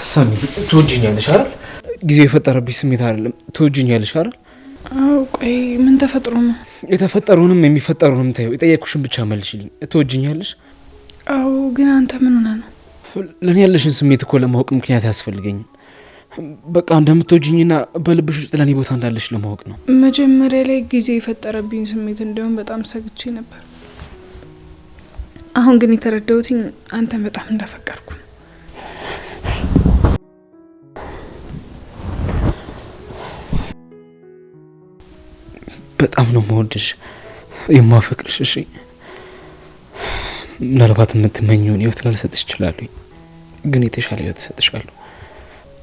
ሳሚ ትወጂኛለሽ አይደል? ጊዜው የፈጠረብኝ ስሜት አይደለም። ትወጂኛለሽ አይደል? አው ቆይ ምን ተፈጥሮ ነው? የተፈጠሩንም የሚፈጠሩንም ታዩ። የጠየኩሽን ብቻ መልሽልኝ። ትወጂኛለሽ? አው ግን አንተ ምን ሆነ ነው? ለኔ ያለሽን ስሜት እኮ ለማወቅ ምክንያት ያስፈልገኝም። በቃ እንደምትወጂኝና በልብሽ ውስጥ ለኔ ቦታ እንዳለሽ ለማወቅ ነው። መጀመሪያ ላይ ጊዜ የፈጠረብኝ ስሜት እንደውም በጣም ሰግቼ ነበር። አሁን ግን የተረዳሁት አንተን በጣም እንዳፈቀርኩ ነው። በጣም ነው የምወድሽ የማፈቅርሽ። እሺ ምናልባት የምትመኘውን ህይወት ላልሰጥሽ እችላለሁ፣ ግን የተሻለ ህይወት እሰጥሻለሁ።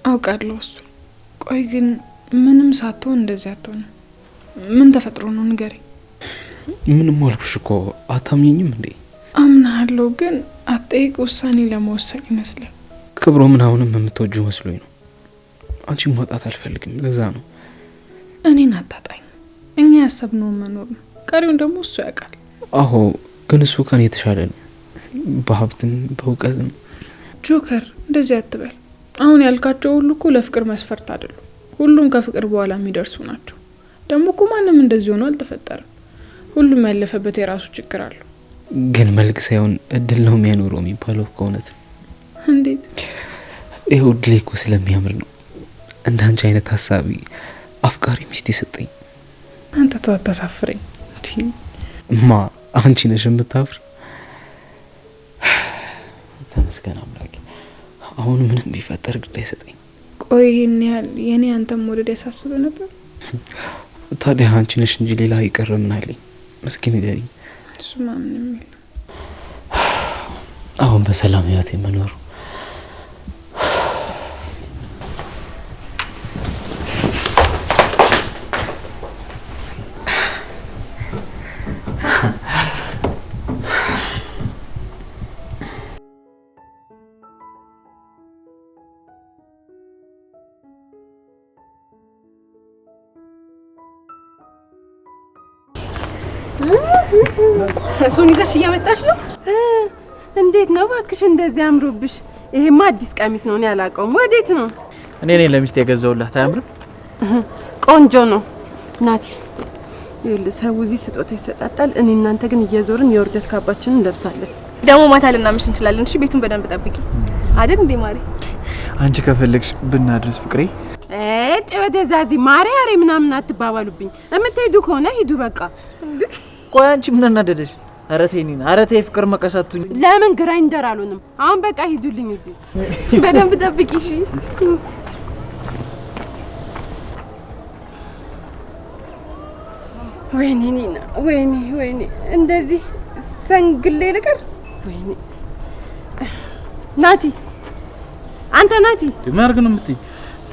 አውቃለሁ እሱ። ቆይ ግን ምንም ሳትሆን እንደዚህ አትሆንም። ምን ተፈጥሮ ነው ንገረኝ። ምንም አልኩሽ እኮ አታምኚኝም እንዴ? አምናለሁ፣ ግን አጠይቅ ውሳኔ ለመወሰን ይመስላል። ክብሮ ምን አሁንም የምትወጂው መስሎኝ ነው። አንቺን ማጣት አልፈልግም፣ ለዛ ነው። እኔን አታጣኝ። እኛ ያሰብነውን መኖር ነው፣ ቀሪውን ደግሞ እሱ ያውቃል። አዎ፣ ግን እሱ ከኔ የተሻለ ነው፣ በሀብትም በእውቀትም። ጆከር እንደዚህ አትበል። አሁን ያልካቸው ሁሉ እኮ ለፍቅር መስፈርት አይደሉም። ሁሉም ከፍቅር በኋላ የሚደርሱ ናቸው። ደግሞ እኮ ማንም እንደዚህ ሆኖ አልተፈጠረም። ሁሉም ያለፈበት የራሱ ችግር አለው። ግን መልክ ሳይሆን እድል ነው የሚያኖረው የሚባለው ከእውነት እንዴት? ይኸው እድሌ እኮ ስለሚያምር ነው እንዳንቺ አይነት ሀሳቢ አፍቃሪ ሚስት የሰጠኝ። አንተ ተው አታሳፍረኝ። ማ አንቺ ነሽ የምታፍር? ተመስገን አምላኬ። አሁን ምንም ቢፈጠር ግድ አይሰጠኝ። ቆይ ይሄን ያህል የኔ አንተም መውደድ ያሳስበ ነበር? ታዲያ አንቺ ነሽ እንጂ ሌላ ይቀር ምን አለኝ? እስኪ ንገሪኝ። እሱማ ምንም የለም። አሁን በሰላም ህይወት የመኖሩ እሱን ይዘሽ እያመጣሽ ነው? እንዴት ነው ባክሽ እንደዚህ አምሮብሽ? ይሄማ አዲስ ቀሚስ ነው፣ እኔ አላውቀውም። ወዴት ነው? እኔ ለሚስት የገዛውላት። አያምርም? ቆንጆ ነው ናቲ። ይኸውልህ ሰው እዚህ ስጦታ ይሰጣጣል፣ እኔ እናንተ ግን እየዞርን የውርደት ካባችንን እንለብሳለን። ደግሞ ማታ ልናምሽ እንችላለን። እሺ ቤቱን በደንብ ጠብቂ አይደል እንዴ ማሪ? አንቺ ከፈለግሽ ብናድርስ ፍቅሬ። ወደዛዚ ማሪ አሬ ምናምን አትባባሉብኝ። የምትሄዱ ከሆነ ሂዱ በቃ። ቆይ አንቺ ምን እናደደሽ? ኧረ ተይ ኒና፣ ኧረ ተይ ፍቅር መቀሳቱኝ። ለምን ግራይንደር አሉንም? አሁን በቃ ሂዱልኝ እዚህ በደንብ ጠብቂ እሺ። ወይኔ ኒና፣ ወይኔ እንደዚህ ሰንግሌ ልቀር። ወይኔ ናቲ፣ አንተ ናቲ ማርገ ነው የምትይ?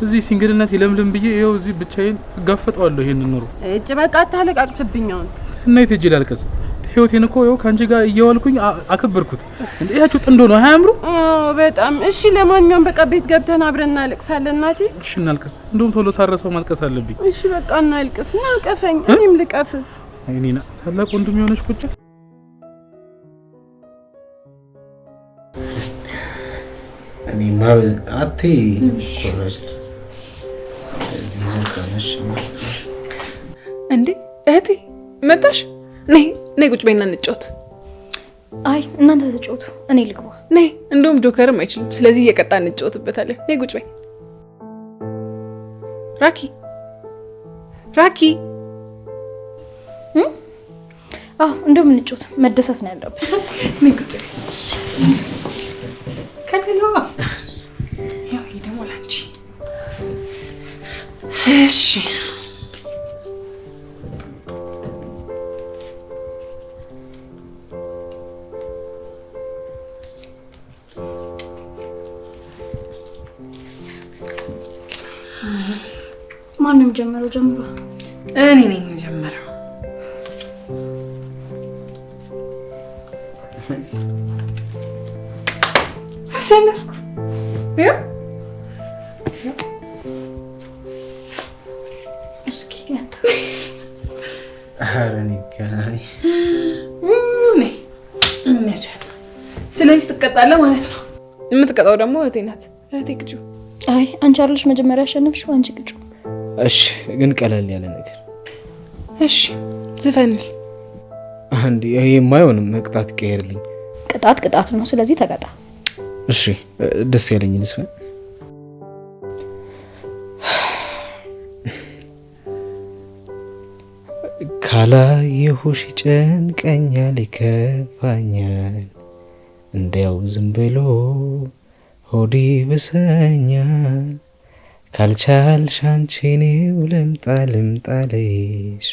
እዚህ ሲንግልነት ይለምልም ብዬ ይኸው እዚህ ብቻዬን እጋፈጠዋለሁ ይሄን ኑሮ። በቃ አታለቃቅስብኝ አሁን። እና የት ሄጄ ላልቀስ? ህይወቴን እኮ ይኸው ካንቺ ጋር እየዋልኩኝ አከበርኩት። እንዴ ያችሁ ጥንዶ ነው አያምሩ? በጣም እሺ። ለማንኛውም በቃ ቤት ገብተን አብረን እናልቅሳለን ናቲ። እሺ እናልቅስ። እንደውም ቶሎ ሳረሰው ማልቀስ አለብኝ። እሺ በቃ እናልቅስ። ናቀፈኝ፣ እኔም ልቀፍ። አይኔና ታላቅ ወንድም የሆነች ቁጭ እኔ ማበዝ አቴ ኮራጅ ዲዞ ከመሽ እንዴ እህቴ መጣሽ? ነይ ቁጭ በይና እንጫወት። አይ እናንተ ተጫወቱ፣ እኔ ልግባ። ነይ፣ እንደውም ጆከርም አይችልም፣ ስለዚህ እየቀጣ እንጫወትበታለን። ነይ ቁጭ በይ። ራኪ እንደውም እንጫወት፣ መደሰት ነው ያለብን። ነይ ቁጭ በይ። ከደለዋ ያው ደግሞ ላንቺ። እሺ ማንም ጀምሮ እኔ ነኝ የጀመረው። አሸነፍኩ። እስኪ ያታ አረኒ ከናይ ነይ እንጀምር። ስለዚህ ትቀጣለህ ማለት ነው። የምትቀጣው ደግሞ እህቴ ናት። እህቴ ግጁ አይ አንቺ አይደለሽ መጀመሪያ ያሸነፍሽው፣ አንቺ ግጩ። እሺ ግን ቀለል ያለ ነገር። እሺ ዝፈንል። አንዴ ይሄ የማይሆንም መቅጣት ቀይርልኝ። ቅጣት ነው፣ ስለዚህ ተቀጣ። እሺ ደስ ያለኝ ልስፈን። ካላየሁሽ ይጨንቀኛል ይከፋኛል፣ እንዲያው ዝም ብሎ ሆዴ ብሰኛል። ካልቻልሽ አንቺ እኔው ልምጣልሽ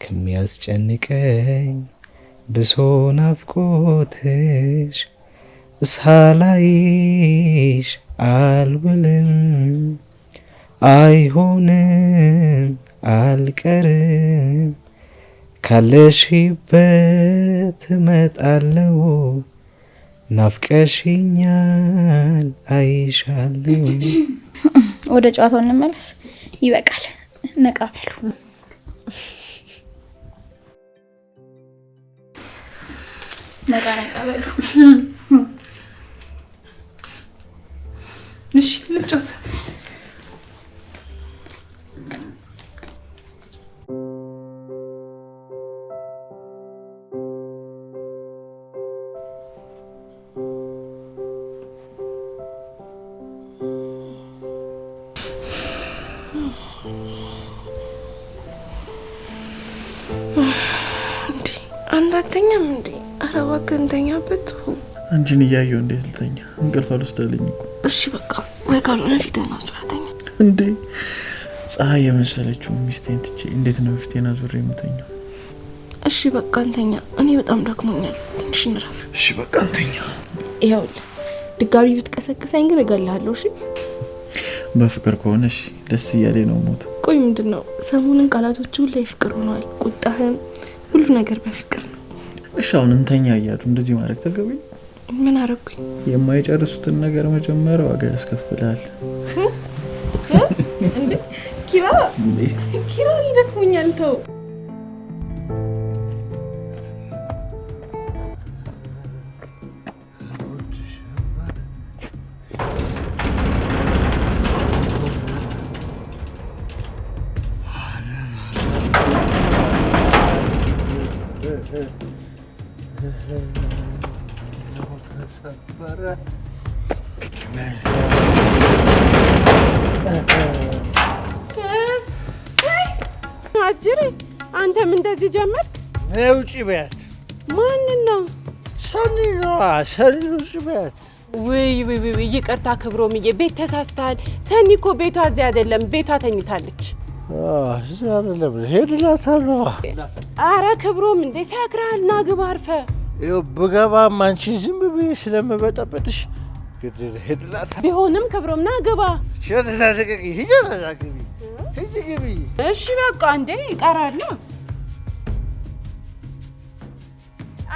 ከሚያስጨንቀኝ ብሶ ናፍቆትሽ። ሳላይሽ አልውልም አይሆንም አልቀርም፣ ካለሽበት እመጣለሁ ናፍቀሽኛል አይሻለሁ። ወደ ጨዋታው እንመለስ። ይበቃል፣ ነቃ በሉ። ነቃ በሉ። እሺ ልጫወት። አንዳተኛም እንዴ? ኧረ እባክህ እንተኛበት። አንቺን እያየሁ እንዴት ልተኛ? እንቅልፍ አልወስደልኝ እኮ። እሺ በቃ ወይ ካልሆነ ፊትህን አዙረተኛ። እንዴ ፀሐይ የመሰለችው ሚስቴን ትቼ እንዴት ነው ፊቴን አዙሬ የምተኛው? እሺ በቃ እንተኛ። እኔ በጣም ደክሞኛል፣ ትንሽ እንረፍ። እሺ በቃ እንተኛ። ይኸውልህ ድጋሚ ብትቀሰቅሰኝ ግን እገልሃለሁ። እሺ በፍቅር ከሆነሽ ደስ እያለኝ ነው ሞት። ቆይ ምንድን ነው ሰሞኑን ቃላቶች ሁሉ ፍቅር ሆነዋል። ቁጣህም ሁሉ ነገር በፍቅር ነው። እሺ አሁን እንተኛ እያሉ እንደዚህ ማድረግ ተገቢ? ምን አረኩኝ? የማይጨርሱትን ነገር መጀመር ዋጋ ያስከፍላል። እንዴ ኪራ ይደክሞኛል። ተው አጅሬ አንተም እንደዚህ ጀመርክ? ውጪ በያት። ማንን ነው? ሰኒ ነዋ። ሰኒ ውጪ በያት። ውይ ይቅርታ ክብሮምዬ፣ ቤት ተሳስተሃል። ሰኒ እኮ ቤቷ እዚህ አይደለም፣ ቤቷ ተኝታለች። እዚህ አይደለም፣ ሄድላታለሁ። አረ ክብሮም እንዴ ሰክረሃል፣ ና ግባ አርፈህ። ይኸው ብገባም አንቺን ዝም ብዬ ስለምበጠበጥሽ ሄድላታለሁ። ቢሆንም ክብሮም ና ግባ። ተዛደቀቂ ሂጂ ግቢ። እሺ በቃ እንዴ ይቀራል።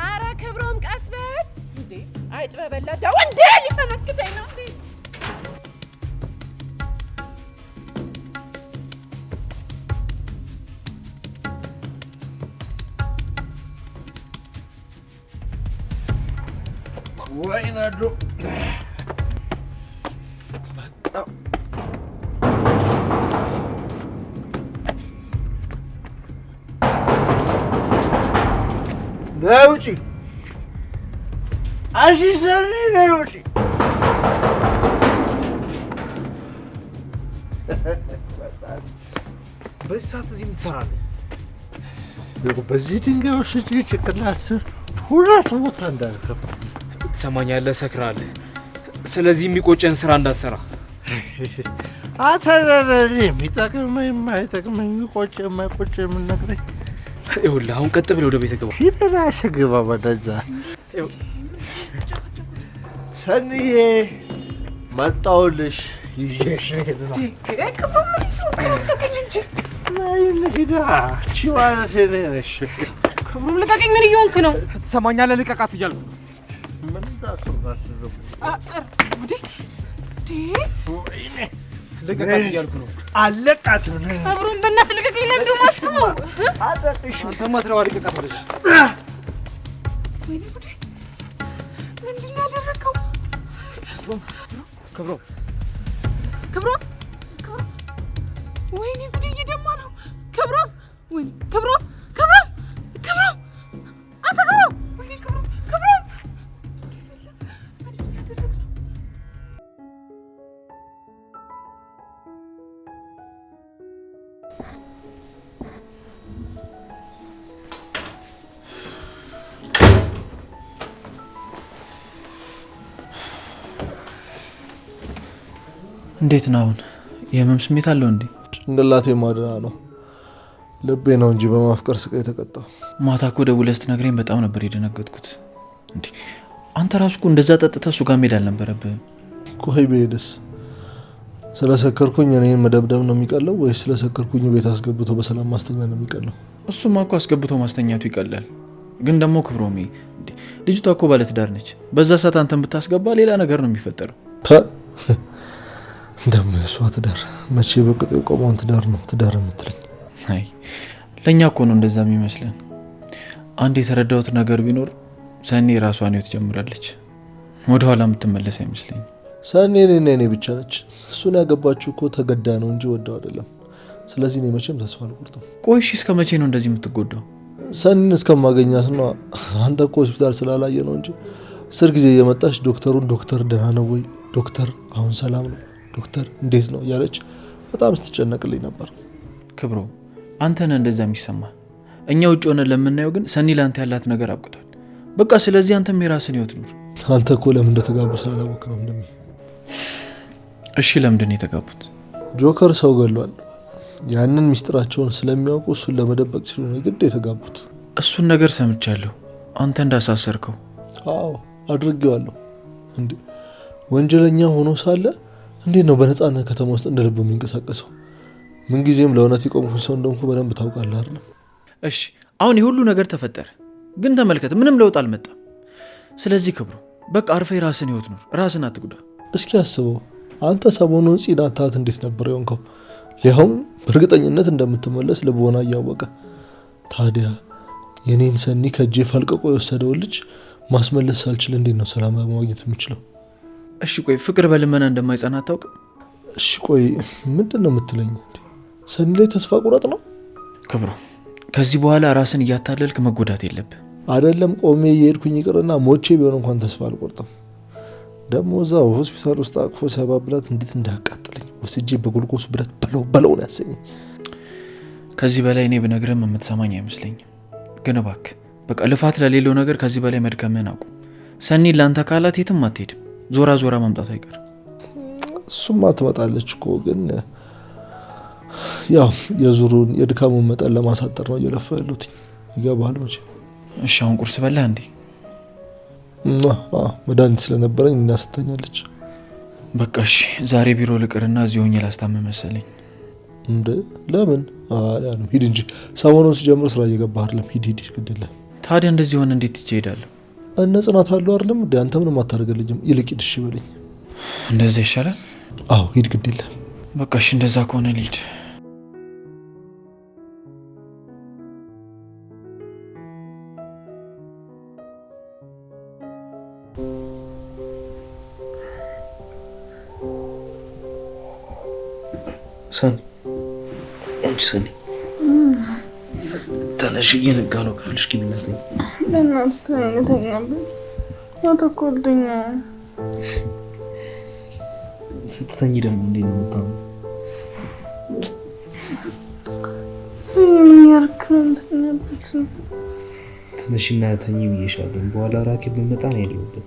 አረ ክብሮም ቀስ በል እንዴ። አይጥ በበላዳ ወንዴ ሊፈነክተኝ ነው እንዴ። ወይናዶ ነይ ውጪ። አንቺ ሰኒ ነይ ውጪ። በዚህ ሰዓት እዚህ ምን ትሰራለህ? በዚህ ድንጋይ ወስጄ ጭንቅላት ስር ሁለት ቦታ እንዳልከፍ። ትሰማኛለህ? ሰክራለህ። ስለዚህ የሚቆጨን ስራ እንዳትሰራ። አተረረሪ የሚጠቅመኝ የማይጠቅመኝ ቆጭ የማይቆጭ የምነግረኝ። ይኸውልህ አሁን ቀጥ ብለህ ወደ ቤት ግባ። ሂደና ስግባ ወደዛ። ሰኒዬ መጣሁልሽ። ይዤሽ ሄድ ነው ሂዳ ቺ ማለት ነሽ። ክብሩም ልቀቀኝ። ምን እየሆንክ ነው? ትሰማኛለህ? ልቀቃት እያልኩ ምን እንዳሰብናት ነው? ልቀቃት እያልኩ ነው። አለቃትም ክብሩም በእናትህ ልቀቀኝ። ለምንድን ነው የማስበው? አለቅሽ። አንተማ ትረዋ። ልቀቃት ወደዛ። ወይኔ ጉዴ! ምንድን ነው ያደረከው? ክብሮም ክብሮም ወይኔ ጉዴ እየደማ ነው። ክብሮም ወይኔ ክብሮም አንተ ክብሮም ወይኔ ክብሮም እንዴት ነው አሁን? የህመም ስሜት አለው እንዴ? ጭንቅላቴ ማድና ነው፣ ልቤ ነው እንጂ በማፍቀር ስቃይ የተቀጣው። ማታ እኮ ደውለህ ስትነግረኝ በጣም ነበር የደነገጥኩት። እንዴ አንተ ራሱ እኮ እንደዛ ጠጥተህ እሱ ጋር መሄድ አልነበረብህም። ቆይ ብሄድስ? ስለሰከርኩኝ እኔን መደብደብ ነው የሚቀለው ወይስ ስለሰከርኩኝ ቤት አስገብቶ በሰላም ማስተኛ ነው የሚቀለው? እሱማ እኮ አስገብቶ ማስተኛቱ ይቀላል። ግን ደግሞ ክብሮሜ ልጅቷ እኮ ባለትዳር ነች። በዛ ሰዓት አንተን ብታስገባ ሌላ ነገር ነው የሚፈጠረው። እንደምሷ ትዳር መቼ በቅጥ የቆመውን ትዳር ነው ትዳር የምትለኝ? አይ ለእኛ እኮ ነው እንደዛ የሚመስለን። አንድ የተረዳሁት ነገር ቢኖር ሰኔ ራሷን ህይወት ጀምራለች። ወደኋላ የምትመለስ አይመስለኝም። ሰኔ እኔ ብቻ ነች። እሱን ያገባችሁ እኮ ተገዳ ነው እንጂ ወደው አይደለም። ስለዚህ እኔ መቼም ተስፋ አልቆርጥም። ቆይ እሺ እስከ መቼ ነው እንደዚህ የምትጎዳው? ሰኔን እስከማገኛት ነው። አንተ እኮ ሆስፒታል ስላላየ ነው እንጂ 10 ጊዜ እየመጣች ዶክተሩን ዶክተር ደህና ነው ወይ፣ ዶክተር አሁን ሰላም ነው፣ ዶክተር እንዴት ነው እያለች በጣም ስትጨነቅልኝ ነበር። ክብሮ አንተ ነህ እንደዛ የሚሰማ። እኛ ውጭ ሆነን ለምናየው ግን ሰኒ ላንተ ያላት ነገር አብቅቷል። በቃ ስለዚህ አንተም የራስን ህይወት ኑር። አንተ እኮ ለምን እንደተጋቡ ስላላወቅ ነው እንደሚ። እሺ ለምንድን ነው የተጋቡት? ጆከር ሰው ገሏል። ያንን ሚስጥራቸውን ስለሚያውቁ እሱን ለመደበቅ ሲሉ ነው ግድ የተጋቡት። እሱን ነገር ሰምቻለሁ፣ አንተ እንዳሳሰርከው። አዎ አድርጌዋለሁ። እንዴ ወንጀለኛ ሆኖ ሳለ እንዴት ነው በነፃነት ከተማ ውስጥ እንደልቡ የሚንቀሳቀሰው? ምን ጊዜም ለእውነት የቆምኩኝ ሰው እንደሆንኩ በደንብ ታውቃለህ አይደል? እሺ አሁን የሁሉ ነገር ተፈጠረ፣ ግን ተመልከት ምንም ለውጥ አልመጣም። ስለዚህ ክብሩ በቃ አርፈ የራስን ህይወት ኑር፣ ራስን አትጉዳ። እስኪ አስበው አንተ ሰሞኑን ጽናታት እንዴት ነበር የሆንከው? ሊያውም በእርግጠኝነት እንደምትመለስ ልቦና እያወቀ። ታዲያ የኔን ሰኒ ከእጄ ፈልቅቆ የወሰደውን ልጅ ማስመለስ ሳልችል እንዴት ነው ሰላም ማግኘት የምችለው? እሺ ቆይ ፍቅር በልመና እንደማይጸና አታውቅም? እሺ ቆይ ምንድን ነው የምትለኝ? ሰኒ ላይ ተስፋ ቁረጥ ነው? ክብሩ ከዚህ በኋላ ራስን እያታለልክ መጎዳት የለብህ። አይደለም ቆሜ እየሄድኩኝ ይቅርና ሞቼ ቢሆን እንኳን ተስፋ አልቆርጥም። ደግሞ እዛው ሆስፒታል ውስጥ አቅፎ ሲያባብላት እንዴት እንዳያቃጥለኝ ወስጄ በጉልጎስ ብረት በለው ነው ያሰኘኝ። ከዚህ በላይ እኔ ብነግርህም የምትሰማኝ አይመስለኝም። ግን እባክህ በቃ ልፋት ለሌለው ነገር ከዚህ በላይ መድከምህን አቁም። ሰኒ ለአንተ ካላት የትም አትሄድም፣ ዞራ ዞራ መምጣቱ አይቀርም። እሱማ ትመጣለች እኮ ግን ያው የዙሩን የድካሙን መጠን ለማሳጠር ነው እየለፋ ያሉት። ይገባሃል መቼ? እሺ አሁን ቁርስ በላህ እንዴ? መድኃኒት ስለነበረኝ እናስተኛለች። በቃ እሺ ዛሬ ቢሮ ልቅርና እዚህ ሆኜ ላስታመም መሰለኝ። እንዴ ለምን? ያ ነው ሂድ እንጂ ሰሞኑን ሲጀምር ስራ እየገባህ አይደለም? ሂድ ግድለ። ታዲያ እንደዚህ ሆነ እንዴት ትሄዳለህ? እነ ጽናት አሉ አይደለም? እንዴ አንተ ምንም አታደርገልኝም። ይልቅ ሂድ እሺ በለኝ። እንደዛ ይሻላል? አዎ ሂድ ግድለ። በቃ እሺ እንደዛ ከሆነ ልሂድ። ሰኒ ተነሽ፣ እየነጋ ነው። ክፍልሽ ግቢነት ስትተኝ ደግሞ እንዴት ነው የምታምነው? ተነሽና ተኝ ብዬሻለሁ። በኋላ ራኬብ በመጣ ነው ያለሁበት።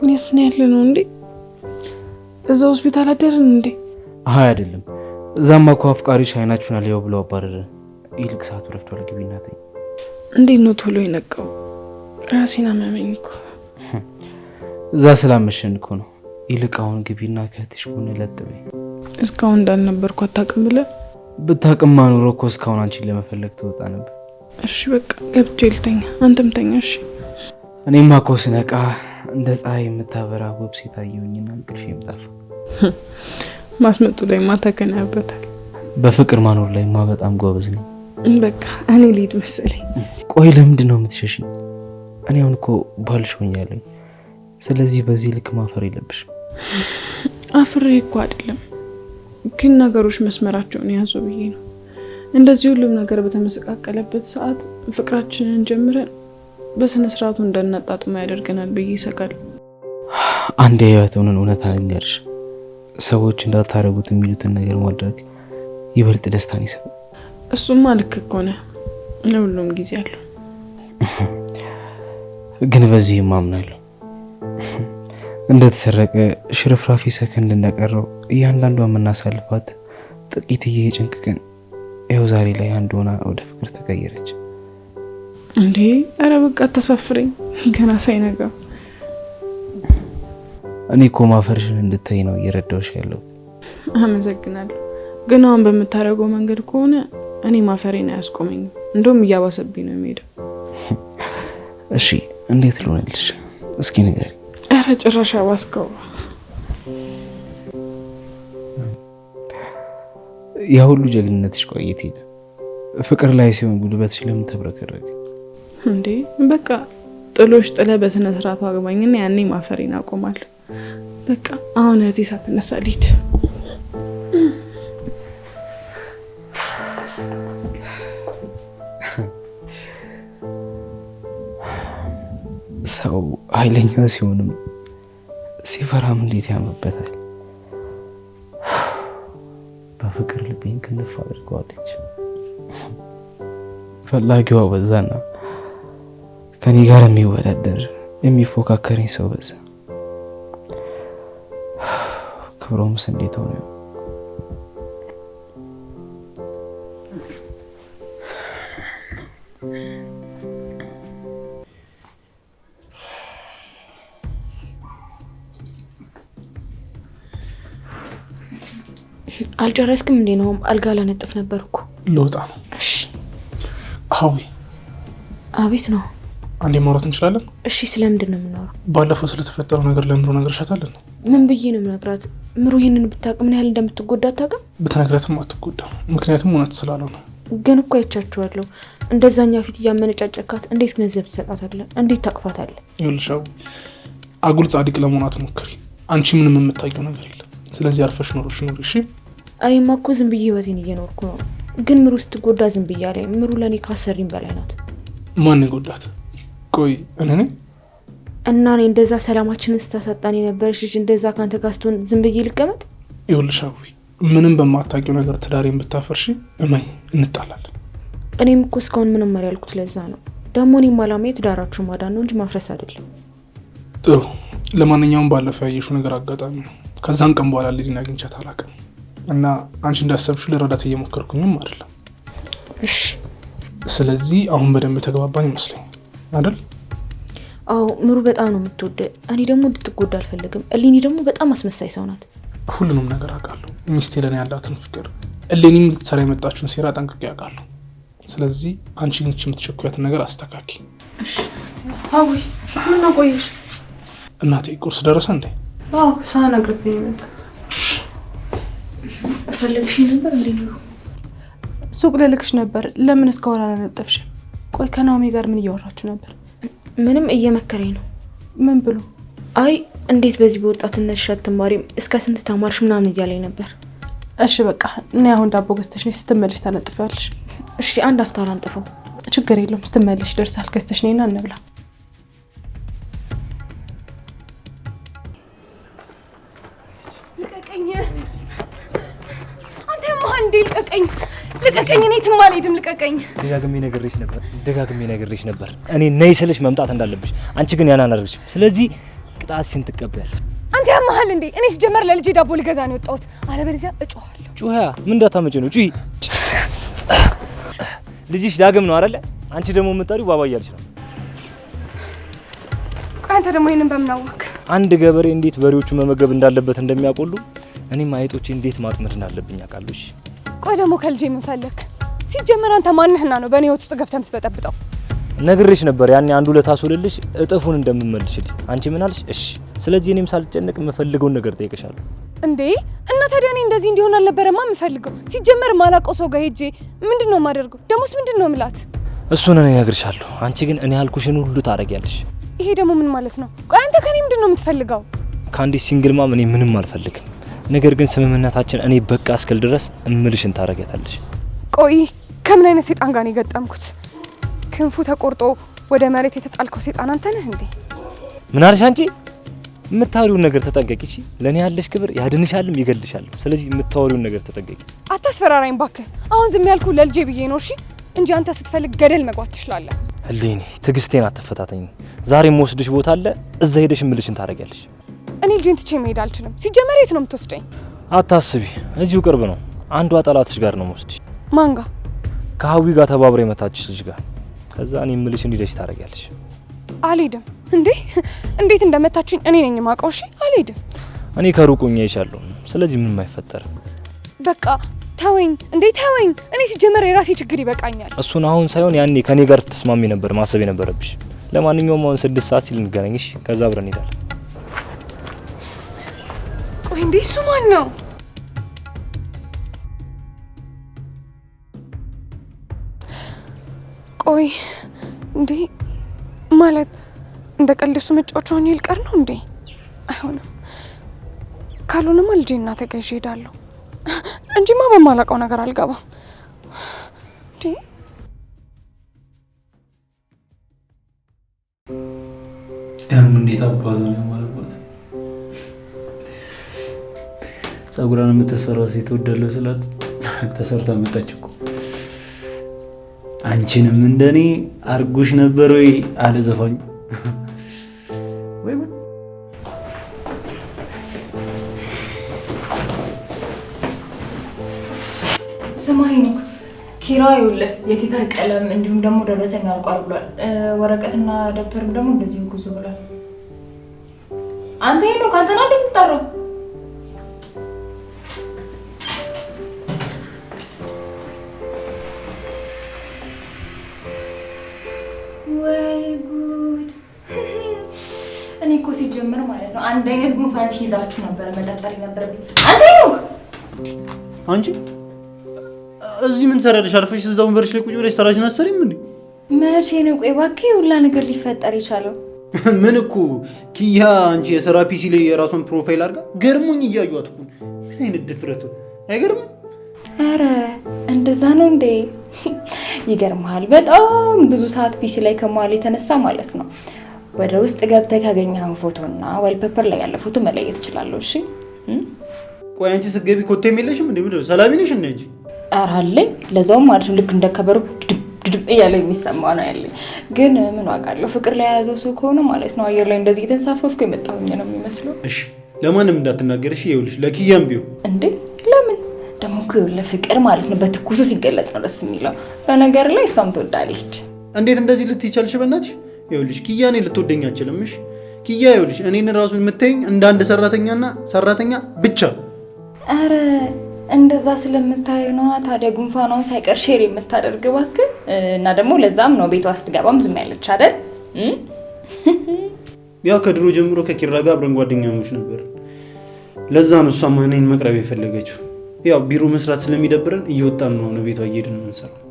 የት ነው ያለ ነው እንዴ? እዛ ሆስፒታል አደረን እንዴ? አይ አይደለም፣ እዛማ እኮ አፍቃሪሽ አይናችሁን አልየው ብለው አባረረን። ይልቅ ሰዓቱ ረፍቷል፣ ግቢና ተኝ። እንዴት ነው ቶሎ የነቃው? ራሴን አመመኝ እኮ። እዛ ስላመሸን እኮ ነው። ይልቅ አሁን ግቢና ከእህትሽ ጎን ለጥ በይ። እስካሁን እንዳልነበርኩ አታውቅም ብለህ? ብታውቅማ ኑሮ እኮ እስካሁን አንቺን ለመፈለግ ትወጣ ነበር። እሺ በቃ ገብቼ ልተኛ፣ አንተም ተኛ። እሺ እኔማ እኮ ስነቃ እንደ ፀሐይ የምታበራ ውብ ሴት አየሁኝና እንቅልፌ ጠፋ። ማስመጡ ላይ ተከናያበታል። በፍቅር ማኖር ላይማ በጣም ጎበዝ ነኝ። በቃ እኔ ልሂድ መሰለኝ። ቆይ ለምንድን ነው የምትሸሽኝ? እኔ አሁን እኮ ባልሽ ሆኛለሁ። ስለዚህ በዚህ ልክ ማፈር የለብሽም። አፍሬ እኮ አይደለም፣ ግን ነገሮች መስመራቸውን ያዙ ብዬ ነው። እንደዚህ ሁሉም ነገር በተመሰቃቀለበት ሰዓት ፍቅራችንን ጀምረን በስነ ስርዓቱ እንዳናጣጥማ ያደርገናል ብዬ እሰጋለሁ። አንድ የህይወትን እውነታ ልንገርሽ፣ ሰዎች እንዳታረጉት የሚሉትን ነገር ማድረግ ይበልጥ ደስታን ይሰጣል። እሱማ ልክ እኮ ነህ፣ ለሁሉም ጊዜ አለው። ግን በዚህ ማምናለሁ። እንደተሰረቀ ሽርፍራፊ ሰከንድ እንደቀረው እያንዳንዷ የምናሳልፋት ጥቂትዬ የጭንቅ ቀን ይኸው ዛሬ ላይ አንድ ሆና ወደ ፍቅር ተቀየረች። እንዴ ኧረ በቃ ተሳፍረኝ ገና ሳይነጋ። እኔ እኮ ማፈርሽን እንድታይ ነው እየረዳሁሽ ያለሁት። አመሰግናለሁ። ግን አሁን በምታደርገው መንገድ ከሆነ እኔ ማፈሬን አያስቆመኝም፣ እንደውም እያባሰብኝ ነው የሚሄደው። እሺ እንዴት ልሆንልሽ? እስኪ ንገሪ። ኧረ ጭራሽ አባስከው። ያ ሁሉ ጀግንነትሽ ቆየት ሄደ። ፍቅር ላይ ሲሆን ጉልበትሽ ለምን ተብረከረከ? እንዴ በቃ ጥሎሽ ጥለ በስነ ስርዓቱ አግባኝና ያኔ ማፈሬን አቆማለሁ። በቃ አሁን እህቴ ሳትነሳ ልሂድ። ሰው ኃይለኛ ሲሆንም ሲፈራም እንዴት ያምርበታል። በፍቅር ልቤን ክንፍ አድርገዋለች። ፈላጊዋ በዛና ከኔ ጋር የሚወዳደር የሚፎካከረኝ ሰው በዛ። ክብሮምስ እንዴት ሆነ? አልጨረስክም እንዴ? ነው አልጋ ላነጥፍ ነበርኩ። ልወጣ ነው። እሺ። አዊ አቤት ነው። አንዴ ማውራት እንችላለን? እሺ። ስለምንድን ነው የምናወራው? ባለፈው ስለተፈጠረው ነገር ለምሮ ነግረሻታለን? ምን ብዬ ነው የምነግራት? ምሩ ይሄንን ብታውቅ ምን ያህል እንደምትጎዳ አታውቅም? ብትነግራትም አትጎዳም፣ ምክንያቱም እውነት ስላልሆነ። ግን እኮ አይቻችኋለሁ። እንደዛኛ ፊት እያመነጫጨካት እንዴት ገንዘብ ትሰጣታለህ? እንዴት ታቅፋታለህ? ይኸውልሽ አጉል ጻድቅ ለመሆን አትሞክሪ። አንቺ ምንም የምታውቂው ነገር የለም። ስለዚህ አርፈሽ ኖሮሽ ኑሪ። እሺ። እኔማ እኮ ዝም ብዬ ህይወቴን እየኖርኩ ነው። ግን ምሩ ስትጎዳ ዝም ብዬ ላይ ምሩ ለኔ ካሰሪኝ በላይ ናት። ማን ይጎዳት? ቆይ እኔ ነኝ? እና እኔ እንደዛ ሰላማችንን ስታሳጣን የነበረች ልጅ እንደዛ ካንተ ጋር ስትሆን ዝም ብዬ ልቀመጥ? ይኸውልሽ ምንም በማታውቂው ነገር ትዳሬን ብታፈርሺ እመኝ እንጣላለን። እኔም እኮ እስካሁን ምንም ያልኩት ለዛ ነው። ደግሞ እኔም አላማዬ ትዳራችሁ ማዳን ነው እንጂ ማፍረስ አይደለም። ጥሩ። ለማንኛውም ባለፈው ያየሽው ነገር አጋጣሚ ነው። ከዛን ቀን በኋላ ልጅን አግኝቻት አላውቅም እና አንቺ እንዳሰብሽው ልረዳት እየሞከርኩኝም አይደለም። እሺ። ስለዚህ አሁን በደንብ የተግባባን ይመስለኝ አይደል? አዎ፣ ምሩ በጣም ነው የምትወደ። እኔ ደግሞ እንድትጎዳ አልፈልግም። እሊኒ ደግሞ በጣም አስመሳይ ሰው ናት። ሁሉንም ነገር አውቃለሁ። ሚስቴ ለኔ ያላትን ፍቅር፣ እሊኒም ልትሰራ የመጣችውን ሴራ ጠንቅቄ አውቃለሁ። ስለዚህ አንቺ ግን የምትቸኩያትን ነገር አስተካኪ። እሺ። አዊ ምን ቆይሽ? እናቴ ቁርስ ደረሰ እንዴ? አዎ፣ ሳነግርህ ነው የመጣ። ፈልግሽ ነበር እንዴ? ነው ሱቅ ልልክሽ ነበር። ለምን እስካሁን አላነጠፍሽም? ቆይ ከናኦሚ ጋር ምን እያወራችሁ ነበር? ምንም እየመከረኝ ነው። ምን ብሎ? አይ እንዴት በዚህ በወጣትነት ሸት ተማሪም እስከ ስንት ተማርሽ ምናምን እያለኝ ነበር። እሺ በቃ እኔ አሁን ዳቦ ገዝተሽ ነሽ፣ ስትመለሽ ታነጥፊዋለሽ። እሺ አንድ አፍታ ላንጥፈው። ችግር የለውም፣ ስትመለሽ ይደርሳል። ገዝተሽ ነይና እንብላ። ልቀቀኝ! አንተ ማን እንዴ? ልቀቀኝ! ልቀቀኝ! እኔ የትም አልሄድም። ልቀቀኝ! ደጋግሜ ነግሬሽ ነበር እኔ ነይ ስልሽ መምጣት እንዳለብሽ። አንቺ ግን ያን አላደረግሽም። ስለዚህ ቅጣትሽን ትቀበያለሽ። አንተ ያመሃል እንዴ? እኔ ሲጀመር ለልጄ ዳቦ ልገዛ ነው የወጣሁት። አለበለዚያ እጮሃለሁ። ጩኸያ ምን እንዳታመጪ ነው? ጩሂ። ልጅሽ ዳግም ነው አይደለ? አንቺ ደግሞ የምትጠሪው ባባ እያልሽ ነው። ቆይ አንተ ደግሞ ይሄንን በምን አወቅ? አንድ ገበሬ እንዴት በሬዎቹ መመገብ እንዳለበት እንደሚያቆሉ እኔም አይጦቼ እንዴት ማጥመድ እንዳለብኝ አውቃለሁ። እሺ ቆይ ደግሞ ከልጄ ምን ፈለክ? ሲጀመር አንተ ማንህና ነው በእኔ ህይወት ውስጥ ገብተህ የምትበጠብጠው? ነግሬሽ ነበር ያኔ አንዱ ለታሶልልሽ እጥፉን እንደምመልሽልኝ። አንቺ ምን አልሽ? እሺ ስለዚህ እኔም ሳልጨነቅ የምፈልገውን ነገር ጠይቀሻለሁ። እንዴ እና ታዲያ እኔ እንደዚህ እንዲሆን አልነበረማ የምፈልገው? ሲጀመር ማላውቀው ሰው ጋር ሄጄ ምንድነው የማደርገው? ደሞስ ምንድነው የምላት? እሱን እኔ ነግርሻለሁ። አንቺ ግን እኔ ያልኩሽን ሁሉ ታረጊያለሽ። ይሄ ደግሞ ምን ማለት ነው? ቆይ አንተ ከኔ ምንድን ነው የምትፈልገው? ከአንዲት ሲንግል ማም እኔ ምንም አልፈልግም። ነገር ግን ስምምነታችን እኔ በቃ እስክል ድረስ እምልሽን ታረጋታለሽ። ቆይ ከምን አይነት ሴጣን ጋር ነው የገጠምኩት? ክንፉ ተቆርጦ ወደ መሬት የተጣልከው ሴጣን አንተ ነህ እንዴ? ምን አልሽ አንቺ? የምታወሪውን ነገር ተጠንቀቂ እሺ። ለኔ ያለሽ ክብር ያድንሻልም ይገልሻልም። ስለዚህ የምታወሪውን ነገር ተጠንቀቂ። አታስፈራራኝ ባክህ። አሁን ዝም ያልኩ ለልጄ ብዬ ነው እሺ፣ እንጂ አንተ ስትፈልግ ገደል መግባት ትችላለህ። ህሊኔ ትዕግስቴን አትፈታተኝ። ዛሬ የምወስድሽ ቦታ አለ፣ እዛ ሄደሽ እምልሽን ታረጋለሽ። እኔ ልጄን ትቼ መሄድ አልችልም። ሲጀመር የት ነው የምትወስደኝ? አታስቢ፣ እዚሁ ቅርብ ነው። አንዷ ጠላትሽ ጋር ነው የምወስድሽ። ማን ጋር? ከሀዊ ጋር ተባብረ የመታችሽ ልጅ ጋር። ከዛ እኔ እምልሽን ሄደሽ ታረጋለሽ። አልሄድም። እንዴ እንዴት እንደመታችኝ እኔ ነኝ የማውቀው። እሺ አልሄድም። እኔ ከሩቅ ሆኜ አይሻለሁ። ስለዚህ ምንም አይፈጠርም። በቃ ተወኝ። እንዴ ተወኝ። እኔ ሲጀመር የራሴ ችግር ይበቃኛል። እሱን አሁን ሳይሆን ያኔ ከኔ ጋር ስትስማሚ ነበር ማሰብ የነበረብሽ። ለማንኛውም አሁን 6 ሰዓት ሲል እንገናኝሽ፣ ከዛ አብረን እንሄዳለን። ቆይ እንዴ እሱ ማን ነው? ቆይ እንዴ ማለት እንደ ቀልሱ መጫወቻውን ይልቀር ነው እንዴ? አይሆንም። ካልሆነማ ልጄና ተገዥ ሄዳለሁ እንጂማ በማላውቀው ነገር አልገባም። እንዴ ደም እንዴት አባዛ ነው ያማረባት። ጸጉራን የምትሰራው ሴት ወደለ ስላት ተሰርታ መጣች እኮ። አንቺንም እንደኔ አርጉሽ ነበር ወይ አለ ዘፋኝ። ወይ ወይ ስማኝ ነው ኪራ ይኸውልህ የቲተር ቀለም እንዲሁም ደግሞ ደረሰኝ አልቋል ብሏል። ወረቀትና ደብተርም ደግሞ እንደዚሁ ጉዞ ብሏል። አንተ ነው ካንተና እንደምትጠራው ወይ ጉድ! እኔ እኮ ሲጀምር ማለት ነው አንድ አይነት ጉንፋን ሲይዛችሁ ነበር መጠርጠር የነበረብኝ። አንተ ነው አንቺ እዚህ ምን ትሰሪያለሽ? አርፈሽ እዛው ወንበርሽ ላይ ቁጭ ብለሽ ስራሽን አትሰሪም እንዴ? መቼ ነው ቆይ እባክህ ሁላ ነገር ሊፈጠር የቻለው? ምን እኮ ኪያ አንቺ የስራ ፒሲ ላይ የራሷን ፕሮፋይል አድርጋ ገርሞኝ እያዩት እኮ። ምን አይነት ድፍረት አይገርምም? አረ እንደዛ ነው እንዴ? ይገርምሃል። በጣም ብዙ ሰዓት ፒሲ ላይ ከመዋል የተነሳ ማለት ነው ወደ ውስጥ ገብተህ ካገኘኸው ፎቶና ዋልፔፐር ላይ ያለ ፎቶ መለየት እችላለሁ። እሺ ቆይ አንቺ ስትገቢ ኮቴም የለሽም እንዴ? ምንድነው ሰላቢ ነሽ እንጂ? ኧረ አለኝ። ለዛውም ማለት ነው ልክ እንደከበሩ ድድብ እያለ የሚሰማ ነው ያለኝ። ግን ምን ዋጋ አለው ፍቅር ላይ የያዘው ሰው ከሆነ ማለት ነው አየር ላይ እንደዚህ የተንሳፈፍኩ የመጣሁኝ ነው የሚመስለው። እሺ ለማንም እንዳትናገርሽ ይኸውልሽ፣ ለኪያም ቢሆን እንዴ ለምን ደግሞ እኮ ይኸውልህ ፍቅር ማለት ነው በትኩሱ ሲገለጽ ነው ደስ የሚለው። በነገር ላይ እሷም ትወዳለች። እንዴት እንደዚህ ልትይቻልሽ? በእናትሽ ይኸውልሽ ኪያ እኔ ልትወደኝ አትችልም። እሺ ኪያ ይኸውልሽ እኔን ራሱ የምታየኝ እንደ አንድ ሰራተኛና ሰራተኛ ብቻ። አረ እንደዛ ስለምታይ ነው ታዲያ ጉንፋኗን ሳይቀር ሼር የምታደርግ እባክህ። እና ደግሞ ለዛም ነው ቤቷ ስትገባም ዝም ያለች አይደል? ያው ከድሮ ጀምሮ ከኪራ ጋር አብረን ጓደኛሞች ነበር። ለዛ ነው እሷም እኔን መቅረብ የፈለገችው። ያው ቢሮ መስራት ስለሚደብረን እየወጣን ነው ቤቷ እየሄድን ነው የምንሰራው።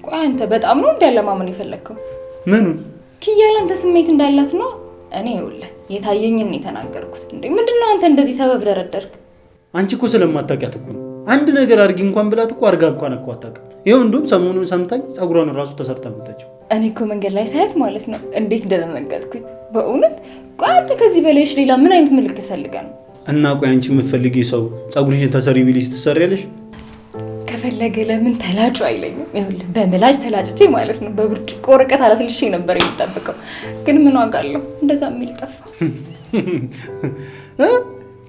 ቆይ አንተ በጣም ነው እንዳለማመን የፈለግከው? ምን ኪያ ላንተ ስሜት እንዳላት ነው? እኔ ይኸውልህ የታየኝን ነው የተናገርኩት። እንዴ ምንድነው አንተ እንደዚህ ሰበብ ደረደርክ? አንቺ እኮ ስለማታውቂያት እኮ ነው። አንድ ነገር አድርጊ እንኳን ብላት እኮ አድርጋ እንኳን እኮ አታውቅም። ይኸው እንደውም ሰሞኑን ሰምታኝ ጸጉሯን ራሱ ተሰርታ መጣችው። እኔ እኮ መንገድ ላይ ሳያት ማለት ነው እንዴት እንደደነገጥኩኝ በእውነት። ቆይ አንተ ከዚህ በላይሽ ሌላ ምን አይነት ምልክት ፈልገህ ነው? እና ቆይ አንቺ የምትፈልጊው ሰው ጸጉርሽን ተሰሪ ቢልሽ ትሰሪያለሽ? ከፈለገ ለምን ተላጩ አይለኝም? ይኸውልህ በምላጭ ተላጭቼ ማለት ነው በብርጭቆ ወረቀት አላስልሼ ነበር የሚጠብቀው። ግን ምን ዋጋ አለው እንደዛ የሚል ጠፋ።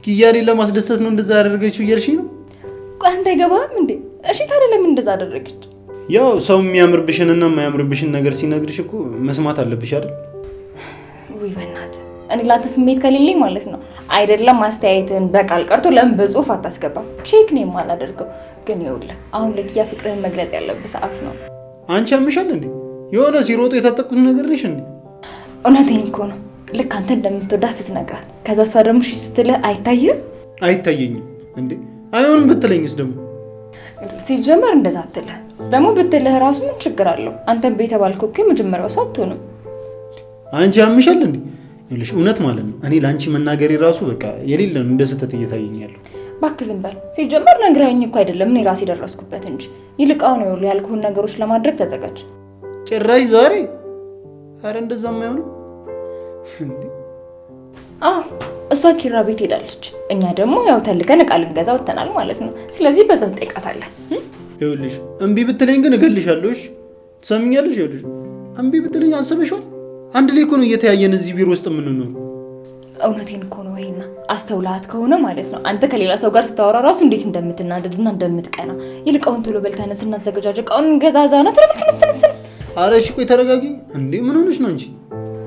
ኪያኔን ለማስደሰት ነው እንደዛ ያደረገችው እያልሽኝ ነው? ቆይ አንተ አይገባህም እንዴ? እሺ ታዲያ ለምን እንደዛ አደረገች? ያው ሰው የሚያምርብሽንና የማያምርብሽን ነገር ሲነግርሽ እኮ መስማት አለብሽ አይደል? ውይ በእናትህ እኔ ላንተ ስሜት ከሌለኝ ማለት ነው አይደለም አስተያየትን በቃል ቀርቶ ለምን በጽሁፍ አታስገባም? ቼክ ነው የማላደርገው። ግን ይኸውልህ አሁን ለኪያ ፍቅርህን መግለጽ ያለብህ ሰዓት ነው። አንቺ ያምሻል እንዴ? የሆነ ሲሮጡ የታጠቁት ነገር ነሽ እንዴ? እውነቴን እኮ ነው። ልክ አንተ እንደምትወዳት ስትነግራት ከዛ እሷ ደግሞ እሺ ስትልህ አይታየህም? አይታየኝም እንዴ? አይሆንም ብትለኝስ ደግሞ? ሲጀመር እንደዛ አትልህ። ደግሞ ብትልህ ራሱ ምን ችግር አለው? አንተ ቤት ባልከው እኮ መጀመሪያው ሰው አትሆንም። አንቺ ያምሻል እንዴ? ይልሽ እውነት ማለት ነው እኔ ላንቺ መናገሬ ራሱ በቃ የሌለ እንደ ስህተት እየታየኛል። እባክህ ዝም በል። ሲጀመር ነግረኸኝ እኮ አይደለም እኔ ራሴ ደረስኩበት እንጂ። ይልቃው ነው ያልኩህን ነገሮች ለማድረግ ተዘጋጅ። ጭራሽ ዛሬ? አረ እንደዛም አይሆንም እንዴ? እሷ ኪራ ቤት ሄዳለች። እኛ ደግሞ ያው ተልከን እቃ ልንገዛ ወጥተናል ማለት ነው። ስለዚህ በዛው እንጠይቃታለን። ይኸውልሽ እምቢ ብትለኝ ግን እገልሻለሁ። እሺ ትሰሚኛለሽ? ይኸውልሽ እምቢ ብትለኝ አስበሽዋል? አንድ ላይ እኮ ነው እየተያየን እዚህ ቢሮ ውስጥ የምንኖር። እውነቴን እኮ ነው። ወይና አስተውላት ከሆነ ማለት ነው አንተ ከሌላ ሰው ጋር ስታወራ ራሱ እንዴት እንደምትናደድና እንደምትቀና። ይልቃውን ቶሎ በል ተነስ፣ እናዘገጃጀ እቃውን እንገዛዛ ነው። ቶሎ በል ተነስ። ኧረ እሺ ቆይ ተረጋጊ። እንዴ ምን ሆነሽ ነው አንቺ?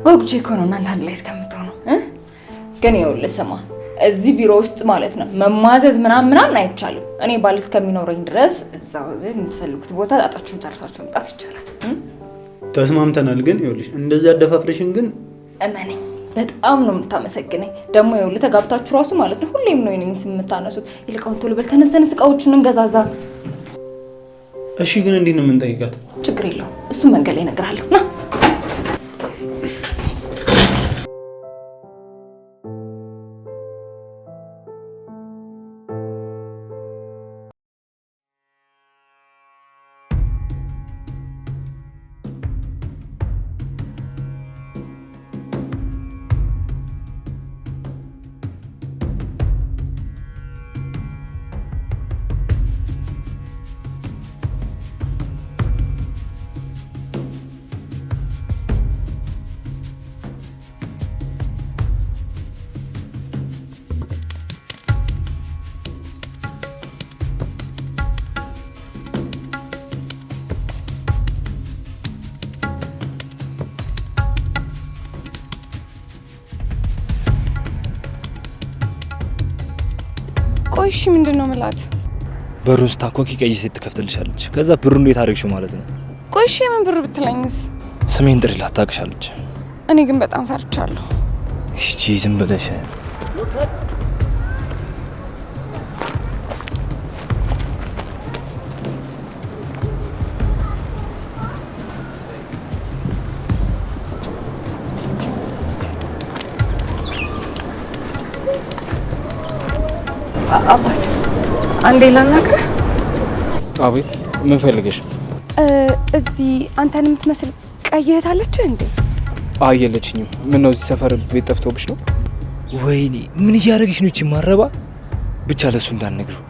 ጎግቼ እኮ ነው እናንተ አንድ ላይ እስከምትሆኑ። ግን ይኸውልህ ስማ፣ እዚህ ቢሮ ውስጥ ማለት ነው መማዘዝ ምናምን አይቻልም። እኔ ባል እስከሚኖረኝ ድረስ እዛው የምትፈልጉት ቦታ ጣጣችሁን ጨርሳችሁ መምጣት ይቻላል። ተስማምተናል። ግን ይኸውልሽ እንደዚህ አደፋፍረሽን ግን እመነኝ በጣም ነው የምታመሰግነኝ። ደግሞ ይኸውልህ ተጋብታችሁ ራሱ ማለት ነው ሁሌም ነው የኔን ስም የምታነሱት። ይልቃውን ቶሎ በል ተነስ፣ እቃዎቹን እንገዛዛ። እሺ ግን እንዴት ነው የምንጠይቃት? ችግር የለውም እሱ መንገድ ላይ እነግርሃለሁ። ና ቆይ እሺ ምንድነው ምላት? በሩን ስታንኳኪ ቀይ ሴት ትከፍትልሻለች። ከዛ ብሩ እንዴት አደረግሽው ማለት ነው? ቆይ እሺ የምን ብር ብትለኝስ? ስሜን ጥሪላት ታውቅሻለች። እኔ ግን በጣም ፈርቻለሁ። እሺ ዝም ብለሽ አባት አንዴ ላናግርህ። አቤት ምን ፈልገሽ? እዚህ አንተን የምትመስል ቀይ እህት አለችህ እንዴ? የለችኝም። ምን ነው እዚህ ሰፈር ቤት ጠፍቶብሽ ነው? ወይኔ ምን እያደረግሽ ነው? እቺ ማረባ ብቻ ለሱ እንዳንነግረው።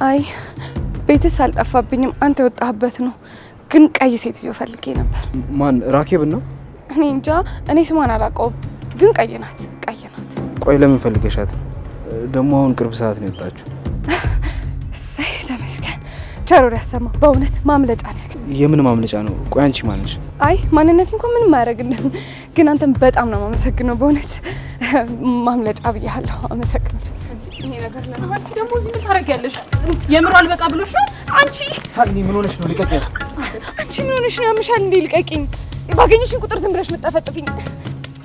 አይ ቤትስ አልጠፋብኝም፣ አንተ የወጣህበት ነው። ግን ቀይ ሴትዮ ፈልጌ ነበር። ማን? ራኬብ ነው? እኔ እንጃ፣ እኔ ስሟን አላውቀውም፣ ግን ቀይ ናት። ቆይ ለምን ፈልገሻት? ደግሞ አሁን ቅርብ ሰዓት ነው የወጣችሁ። እሰይ ተመስገን፣ ቸሮር ያሰማ። በእውነት ማምለጫ ነው። የምን ማምለጫ ነው? ቆይ አንቺ ማለሽ? አይ ማንነት እንኳን ምንም አያደርግልህም፣ ግን አንተን በጣም ነው የማመሰግነው። በእውነት ማምለጫ ብያለሁ። አመሰግናለሁ። ይሄ ነገር ለምን አንቺ ደግሞ እዚህ ምን ታደርጊያለሽ? የምሩ አልበቃ ብሎሽ ነው? አንቺ ሳኒ ምን ሆነሽ ነው? ልቀቂኝ። አንቺ ምን ሆነሽ ነው? ያምሻል እንዴ? ልቀቂኝ። ባገኘሽን ቁጥር ዝም ብለሽ መጣፈጥፊኝ።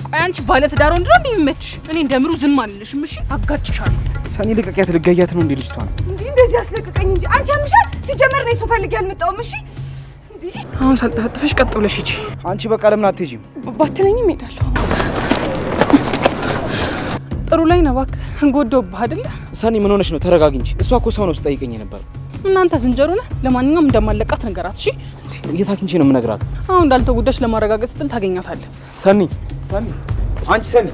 ቆይ አንቺ ባለ ትዳር ወንድ ነው እንዴ የሚመችሽ? እኔ እንደምሩ ዝም አልልሽም። እሺ አጋጭሻለሁ። ሳኒ ልቀቂያት። ልገያት ነው እንዴ ልጅቷ ነው እንዴ? እንደዚህ አስለቀቀኝ እንጂ አንቺ ያምሻል። ሲጀመር ነው እሱ ፈልጌ አልመጣሁም። እሺ እንዴ አሁን ሳልጠፈጥፈሽ ቀጥ ብለሽ ሂጂ። አንቺ በቃ ለምን አትሄጂም? ባትለኝም እሄዳለሁ። ጥሩ ላይ ነው እባክህ። ጎዶብህ አይደለ? ሳኒ ምን ሆነሽ ነው? ተረጋጊ እንጂ። እሷ እኮ ሰው ነው ስጠይቀኝ ነበር። እናንተ ዝንጀሮ ነህ። ለማንኛውም እንደማለቃት ነገራት። እሺ የት አግኝቼ ነው የምነግራት? አሁን እንዳልተጎዳሽ ለማረጋገጥ ስትል ታገኛታለህ። ሰኒ ሰኒ፣ አንቺ ሰኒ፣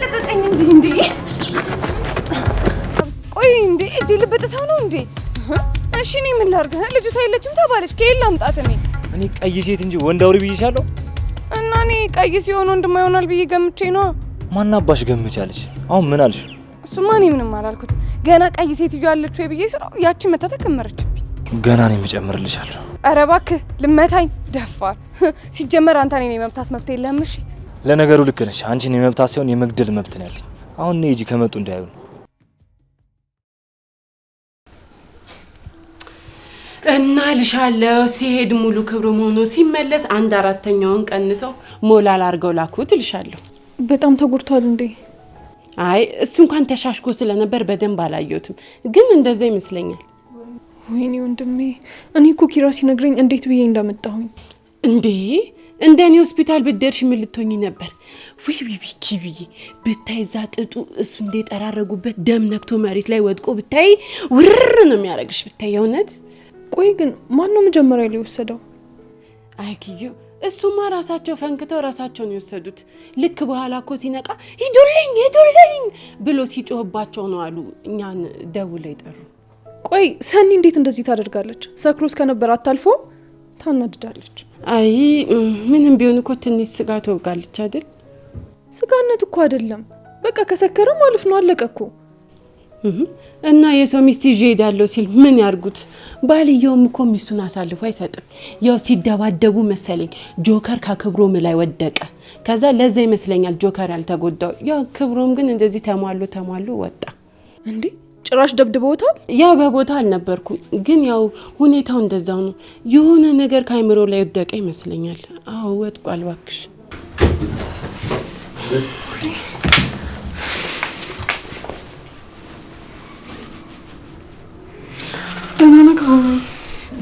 ልቀቀኝ እንጂ። እንዴ ቆይ እንዴ እጄ ልበጥ ሰው ነው እንዴ? እሺ እኔ ምን ላድርግ? ልጅቷ የለችም ተባለች። ከየት ላምጣት? እኔ ቀይ ሴት እንጂ ወንድ አውሪ ብዬሻለሁ። እና እኔ ቀይ ሲሆን ወንድማ ይሆናል ብዬ ገምቼ ነው። ማናባሽ ገምቻለሽ? አሁን ምን አልሽ? እሱማ እኔ ምንም አላልኩት። ገና ቀይ ሴትዮ ያለች ወይ ብዬ ስለው ያቺ መታ ተከመረችብኝ። ገና እኔ እጨምርልሻለሁ። ኧረ እባክህ ልመታኝ ደፋር። ሲጀመር አንተ እኔን የመምታት መብት የለህም። እሺ ለነገሩ ልክ ነሽ። አንቺን የመምታት ሳይሆን የመግደል መብት ነው ያለኝ። አሁን እኔ ሂጂ ከመጡ እንዳያዩ። እና ልሻለው ሲሄድ ሙሉ ክብሩ ሆኖ ሲመለስ 1/4ኛውን ቀንሰው ሞላል አድርገው ላኩት ልሻለሁ። በጣም ተጎድቷል እንዴ? አይ እሱ እንኳን ተሻሽኮ ስለነበር በደንብ አላየሁትም፣ ግን እንደዛ ይመስለኛል። ወይኔ ወንድሜ፣ እኔ እኮ ኪራ ሲነግረኝ እንዴት ብዬ እንዳመጣሁኝ። እንዴ እንደኔ ሆስፒታል ብትደርሽ ምን ልትሆኚ ነበር? ወይ ቢቢኪ ብዬ ብታይ እዛ ጥጡ እሱ እንደጠራረጉበት ደም ነክቶ መሬት ላይ ወድቆ ብታይ ውር ነው የሚያረግሽ ብታይ የእውነት። ቆይ ግን ማን ነው መጀመሪያ ላይ ወሰደው? አይኪዮ እሱማ ራሳቸው ፈንክተው ራሳቸው ነው የወሰዱት። ልክ በኋላ እኮ ሲነቃ ሂዱልኝ ብሎ ሲጮህባቸው ነው አሉ እኛን ደውለው ይጠሩ። ቆይ ሰኒ እንዴት እንደዚህ ታደርጋለች? ሰክሮስ ከነበር አታልፎ ታናድዳለች። አይ ምንም ቢሆን እኮ ትንሽ ስጋ ትወጋለች አይደል? ስጋነት እኮ አይደለም፣ በቃ ከሰከረ ማለፍ ነው፣ አለቀ እኮ። እና የሰው ሚስት ይዤ ሄዳለሁ ሲል ምን ያርጉት? ባልየውም እኮ ሚስቱን አሳልፎ አይሰጥም። ያው ሲደባደቡ መሰለኝ ጆከር ከክብሮም ላይ ወደቀ። ከዛ ለዛ ይመስለኛል ጆከር ያልተጎዳው። ያው ክብሮም ግን እንደዚህ ተሟሎ ወጣ። እንዴ ጭራሽ ደብድበውታል? ያው በቦታ አልነበርኩም፣ ግን ያው ሁኔታው እንደዛው ነው። የሆነ ነገር ካይምሮ ላይ ወደቀ ይመስለኛል። አዎ ወድቋል። እባክሽ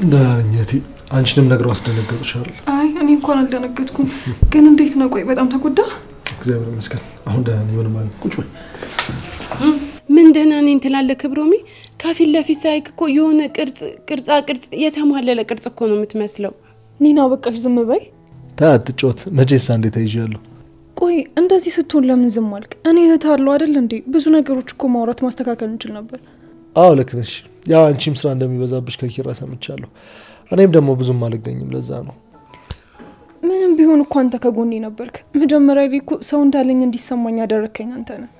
ደህና ነኝ እህቴ። አንቺንም ነግረው አስደነገጡሻል? አይ እኔ እንኳን አልደነገጥኩም። ግን እንዴት ነው? ቆይ በጣም ተጎዳ? እግዚአብሔር ይመስገን አሁን ደህና ነኝ። ምንም አለ። ቁጭ በይ። ምን ደህና ነኝ ትላለህ ክብሮሜ? ከፊት ለፊት ሳይክ እኮ የሆነ ቅርጻ የተሟለለ ቅርጽ እኮ ነው የምትመስለው። ኒና በቃሽ ዝም በይ። አትጫወት። መቼሳ እንዴት አይዣለሁ። ቆይ እንደዚህ ስትሆን ለምን ዝም አልክ? እኔ እህት አለው አይደል እንዴ? ብዙ ነገሮች እኮ ማውራት ማስተካከል እንችል ነበር። አዎ ልክ ነሽ። ያው አንቺም ስራ እንደሚበዛብሽ ከኪራ ሰምቻለሁ። እኔም ደግሞ ብዙም አልገኝም፣ ለዛ ነው። ምንም ቢሆን እኮ አንተ ከጎኔ ነበርክ። መጀመሪያ ላይ እኮ ሰው እንዳለኝ እንዲሰማኝ ያደረከኝ አንተ ነህ።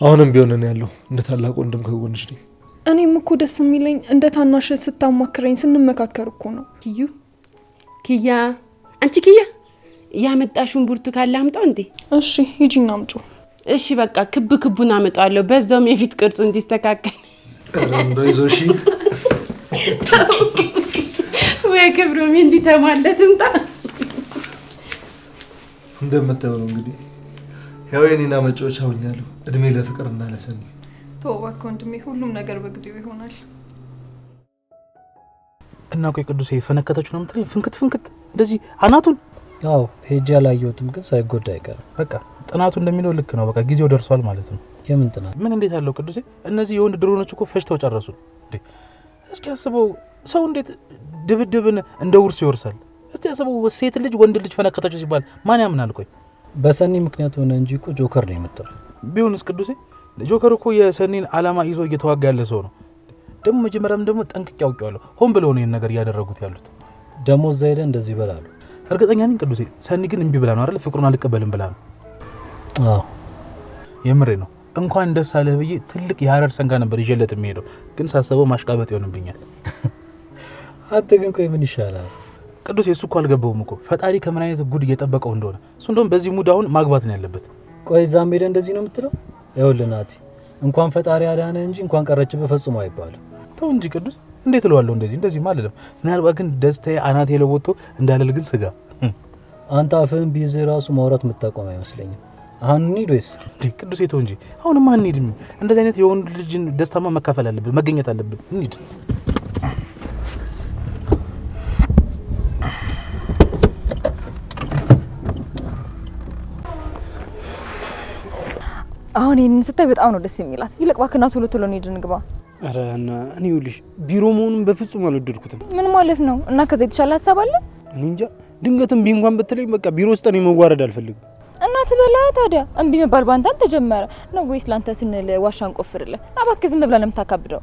አሁንም ቢሆን እኔ ያለሁ እንደ ታላቅ ወንድም ከጎንሽ ነኝ። እኔም እኮ ደስ የሚለኝ እንደ ታናሽ ስታማክረኝ ስንመካከር እኮ ነው። ኪያ አንቺ ኪያ ያመጣሽውን ብርቱካን ላምጣው እንዴ? እሺ ሂጂና አምጪ። እሺ በቃ ክቡን አመጣለሁ፣ በዛውም የፊት ቅርጹ እንዲስተካከል። እንደይዞሽ ወይ ክብሮም እንዲተማለት ምጣ። እንደምታየው ነው እንግዲህ ያው የኔና መጫወቻ ሆኛለሁ። እድሜ ለፍቅርና ለሰኒ። ተወባክ ወንድሜ፣ ሁሉም ነገር በጊዜው ይሆናል። እና ቆይ ቅዱሴ ፈነከታችሁ ነው የምትለኝ? ፍንክት እንደዚህ አናቱን? አዎ ሄጄ አላየሁትም፣ ግን ሳይጎዳ አይቀርም። በቃ ጥናቱ እንደሚለው ልክ ነው። በቃ ጊዜው ደርሷል ማለት ነው። የምን ጥናት? ምን እንዴት አለው ቅዱሴ? እነዚህ የወንድ ድሮኖች እኮ ፈጅተው ጨረሱ። እስኪ አስበው፣ ሰው እንዴት ድብድብን እንደ ውርስ ይወርሳል? እስቲ አስበው፣ ሴት ልጅ ወንድ ልጅ ፈነከታችሁ ሲባል ማን ያምናል? ቆይ በሰኒ ምክንያት ሆነ እንጂ እኮ ጆከር ነው የመጣው። ቢሆንስ ቅዱሴ፣ ጆከር እኮ የሰኒን አላማ ይዞ እየተዋጋ ያለ ሰው ነው። ደግሞ መጀመሪያም ደግሞ ጠንቅቄ አውቄዋለሁ። ሆን ብለው ነው ይሄን ነገር እያደረጉት ያሉት። ደግሞ እዛ ሄደ እንደዚህ ይበላሉ። እርግጠኛ ነኝ ቅዱሴ፣ ሰኒ ግን እምቢ ብላ ነው አይደል? ፍቅሩን አልቀበልም ብላ ነው። አዎ የምሬ ነው። እንኳን ደስ አለህ ብዬ ትልቅ የሀረር ሰንጋ ነበር ይዤለት የሚሄደው፣ ግን ሳስበው ማሽቃበጥ ይሆንብኛል። አንተ ግን ቆይ ምን ይሻላል ቅዱሴ? እሱ እኮ አልገባውም እኮ ፈጣሪ ከምን አይነት ጉድ እየጠበቀው እንደሆነ። እሱ እንደውም በዚህ ሙድ አሁን ማግባት ነው ያለበት። ቆይ እዛም ሄደ እንደዚህ ነው የምትለው? ይኸውልህ ናቲ፣ እንኳን ፈጣሪ አዳነ እንጂ እንኳን ቀረችብህ ፈጽሞ አይባልም። ተው እንጂ ቅዱስ፣ እንዴት እለዋለሁ? እንደዚህ ማለለም። ምናልባት ግን ደስታዬ አናቴ ለቦቶ እንዳለል ግን ስጋ አንተ አፍህን ቢይዝህ ራሱ ማውራት የምታቆም አይመስለኝም። አሁን እንሂድ ወይስ? ቅዱሴ ተው እንጂ አሁንማ እንሂድም። እንደዚህ አይነት የወንድ ልጅን ደስታማ መካፈል አለብን፣ መገኘት አለብን። እንሂድ። አሁን ይሄንን ስታይ በጣም ነው ደስ የሚላት። ይልቅ ባክና ቶሎ እንሂድ እንግባ። ኧረ እና እኔ ይኸውልሽ ቢሮ መሆኑን በፍጹም አልወደድኩትም። ምን ማለት ነው? እና ከዛ የተሻለ ሀሳብ አለ? እኔ እንጃ። ድንገትም ቢ እንኳን ብትለኝ በቃ ቢሮ ውስጥ እኔ መዋረድ አልፈልግም። እና ትበላ ታዲያ እምቢ መባል ባንታን ተጀመረ ነው ወይስ ላንተ ስንል ዋሻን ቆፍርልህ? እባክህ ዝም ብለህ ነው የምታካብደው።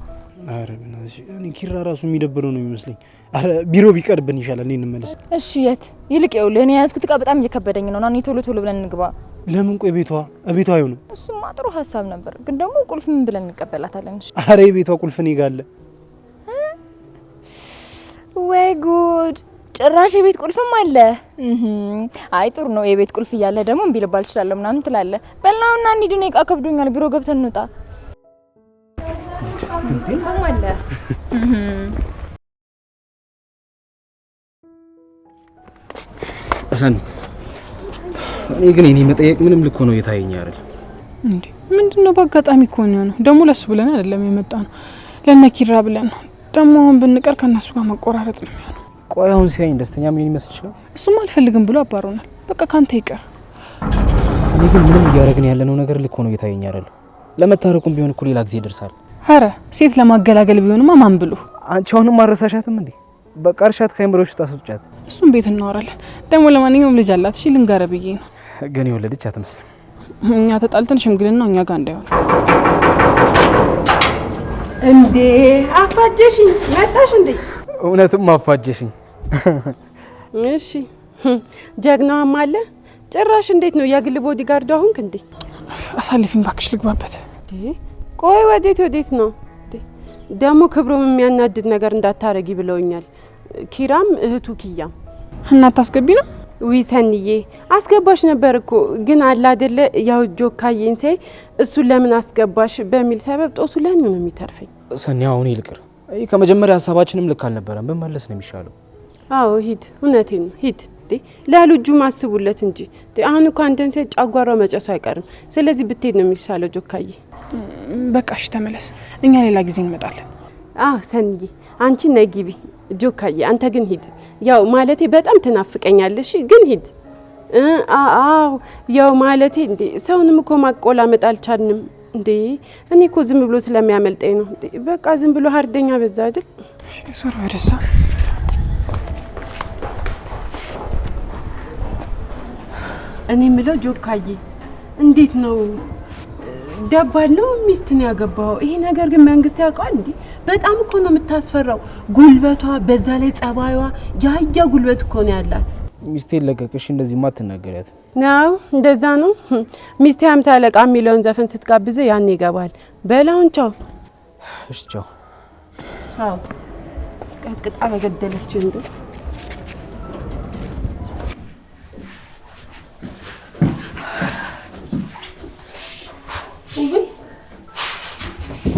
ኧረ በእናትሽ እኔ ኪራ ራሱ የሚደብረው ነው የሚመስለኝ። ኧረ ቢሮ ቢቀርብን ይሻላል። እኔ እንመለስ። እሺ የት? ይልቅ ይኸውልህ እኔ ያዝኩት ዕቃ በጣም እየከበደኝ ነው እና እኔ ቶሎ ብለን እንግባ። ለምን? ቆይ ቤቷ አይሆንም? እሱማ ጥሩ ሀሳብ ነበር፣ ግን ደግሞ ቁልፍ ምን ብለን እንቀበላታለን? እሺ። ኧረ የቤቷ ቁልፍ እኔ ጋር አለ። ወይ ጉድ! ጭራሽ የቤት ቁልፍም አለ። አይ ጥሩ ነው። የቤት ቁልፍ እያለ ደግሞ እምቢ ልባል እችላለሁ ምናምን ትላለህ። በልናውና እንሂድ። እኔ ዕቃ ከብዶኛል። ቢሮ ገብተን እንውጣ። አለ ሰኒ፣ እኔ ግን እኔ መጠየቅ ምንም ልኮ ነው እየታየኝ አይደል እንዴ? ምንድነው? በአጋጣሚ እኮ ነው። ደግሞ ለሱ ብለን አይደለም የመጣ ነው፣ ለነኪራ ብለን ነው። ደግሞ አሁን ብንቀር ከነሱ ጋር መቆራረጥ ነው የሚሆነው። ቆይ አሁን ሲያይኝ ደስተኛ ምን ይመስልሻል? እሱም አልፈልግም ብሎ አባሮናል። በቃ ካንተ ይቀር። እኔ ግን ምንም እያደረግን ያለነው ነገር ልክ ሆኖ እየታየኝ አይደለም። ለመታረቁም ቢሆን እኮ ሌላ ጊዜ ይደርሳል። አረ ሴት ለማገላገል ቢሆንማ ማን ብሎ። አንቺ አሁንም አረሳሻትም እንዴ? በቃ እርሻት ከአይምሮሽ ታስወጫት። እሱም ቤት እናወራለን። ደግሞ ለማንኛውም ልጅ አላት። እሺ ልንገርህ ብዬ ነው። ግን የወለደች አትመስልም። እኛ ተጣልተን ሽምግልና እኛ ጋር እንዳይሆን። እንዴ አፋጀሽኝ መጣሽ እንዴ? እውነትም አፋጀሽኝ። እሺ ጀግናዋም አለ ጭራሽ። እንዴት ነው የግል ቦዲጋርዱ አሁንክ እንዴ? አሳልፊኝ እባክሽ ልግባበት። ቆይ ወዴት ነው ደግሞ? ክብሮም የሚያናድድ ነገር እንዳታረጊ ብለውኛል። ኪራም እህቱ ኪያም። እናት አስገቢ ነው? ዊ ሰንዬ አስገባሽ ነበር እኮ ግን አለ አይደለ ያው ጆካዬን ሳይ እሱን ለምን አስገባሽ በሚል ሰበብ ጦሱ ለኔ ነው የሚተርፈኝ። ሰኒ አሁን ይልቅር። ከመጀመሪያ ሀሳባችንም ልክ አልነበረም። በመለስ ነው የሚሻለው። አዎ ሂድ፣ እውነቴን ነው ሂድ። ለልጁ ማስቡለት እንጂ አሁን እኮ አንተን ሳይ ጫጓራው መጨሱ አይቀርም። ስለዚህ ብትሄድ ነው የሚሻለው ጆካዬ። በቃ እሺ ተመለስ፣ እኛ ሌላ ጊዜ እንመጣለን። ሰንዬ አንቺ ነይ ግቢ። ጆካዬ አንተ ግን ሂድ። ያው ማለቴ በጣም ትናፍቀኛለሽ ግን ሂድ። አዎ ያው ማለቴ እንዴ ሰውንም እኮ ማቆላመጥ አልቻልንም እንዴ። እኔ እኮ ዝም ብሎ ስለሚያመልጠኝ ነው። በቃ ዝም ብሎ ሀርደኛ በዛ አይደል? ሶራ ወደሳ እኔ ምለው ጆካዬ እንዴት ነው ደባል ነው ሚስትን ያገባው? ይሄ ነገር ግን መንግስት ያውቃል እንዴ? በጣም እኮ ነው የምታስፈራው። ጉልበቷ በዛ ላይ ጸባይዋ ያያ ጉልበት እኮ ነው ያላት። ሚስቴን ለቀቅሽ እንደዚህ ማትናገሪያት ነው? እንደዛ ነው። ሚስቴ 50 አለቃ የሚለውን ዘፈን ስትጋብዘ ያን ይገባል። በላውን ቻው። እሺ ቻው። ቻው። ቀጥቅጣ በገደለች እንዴ?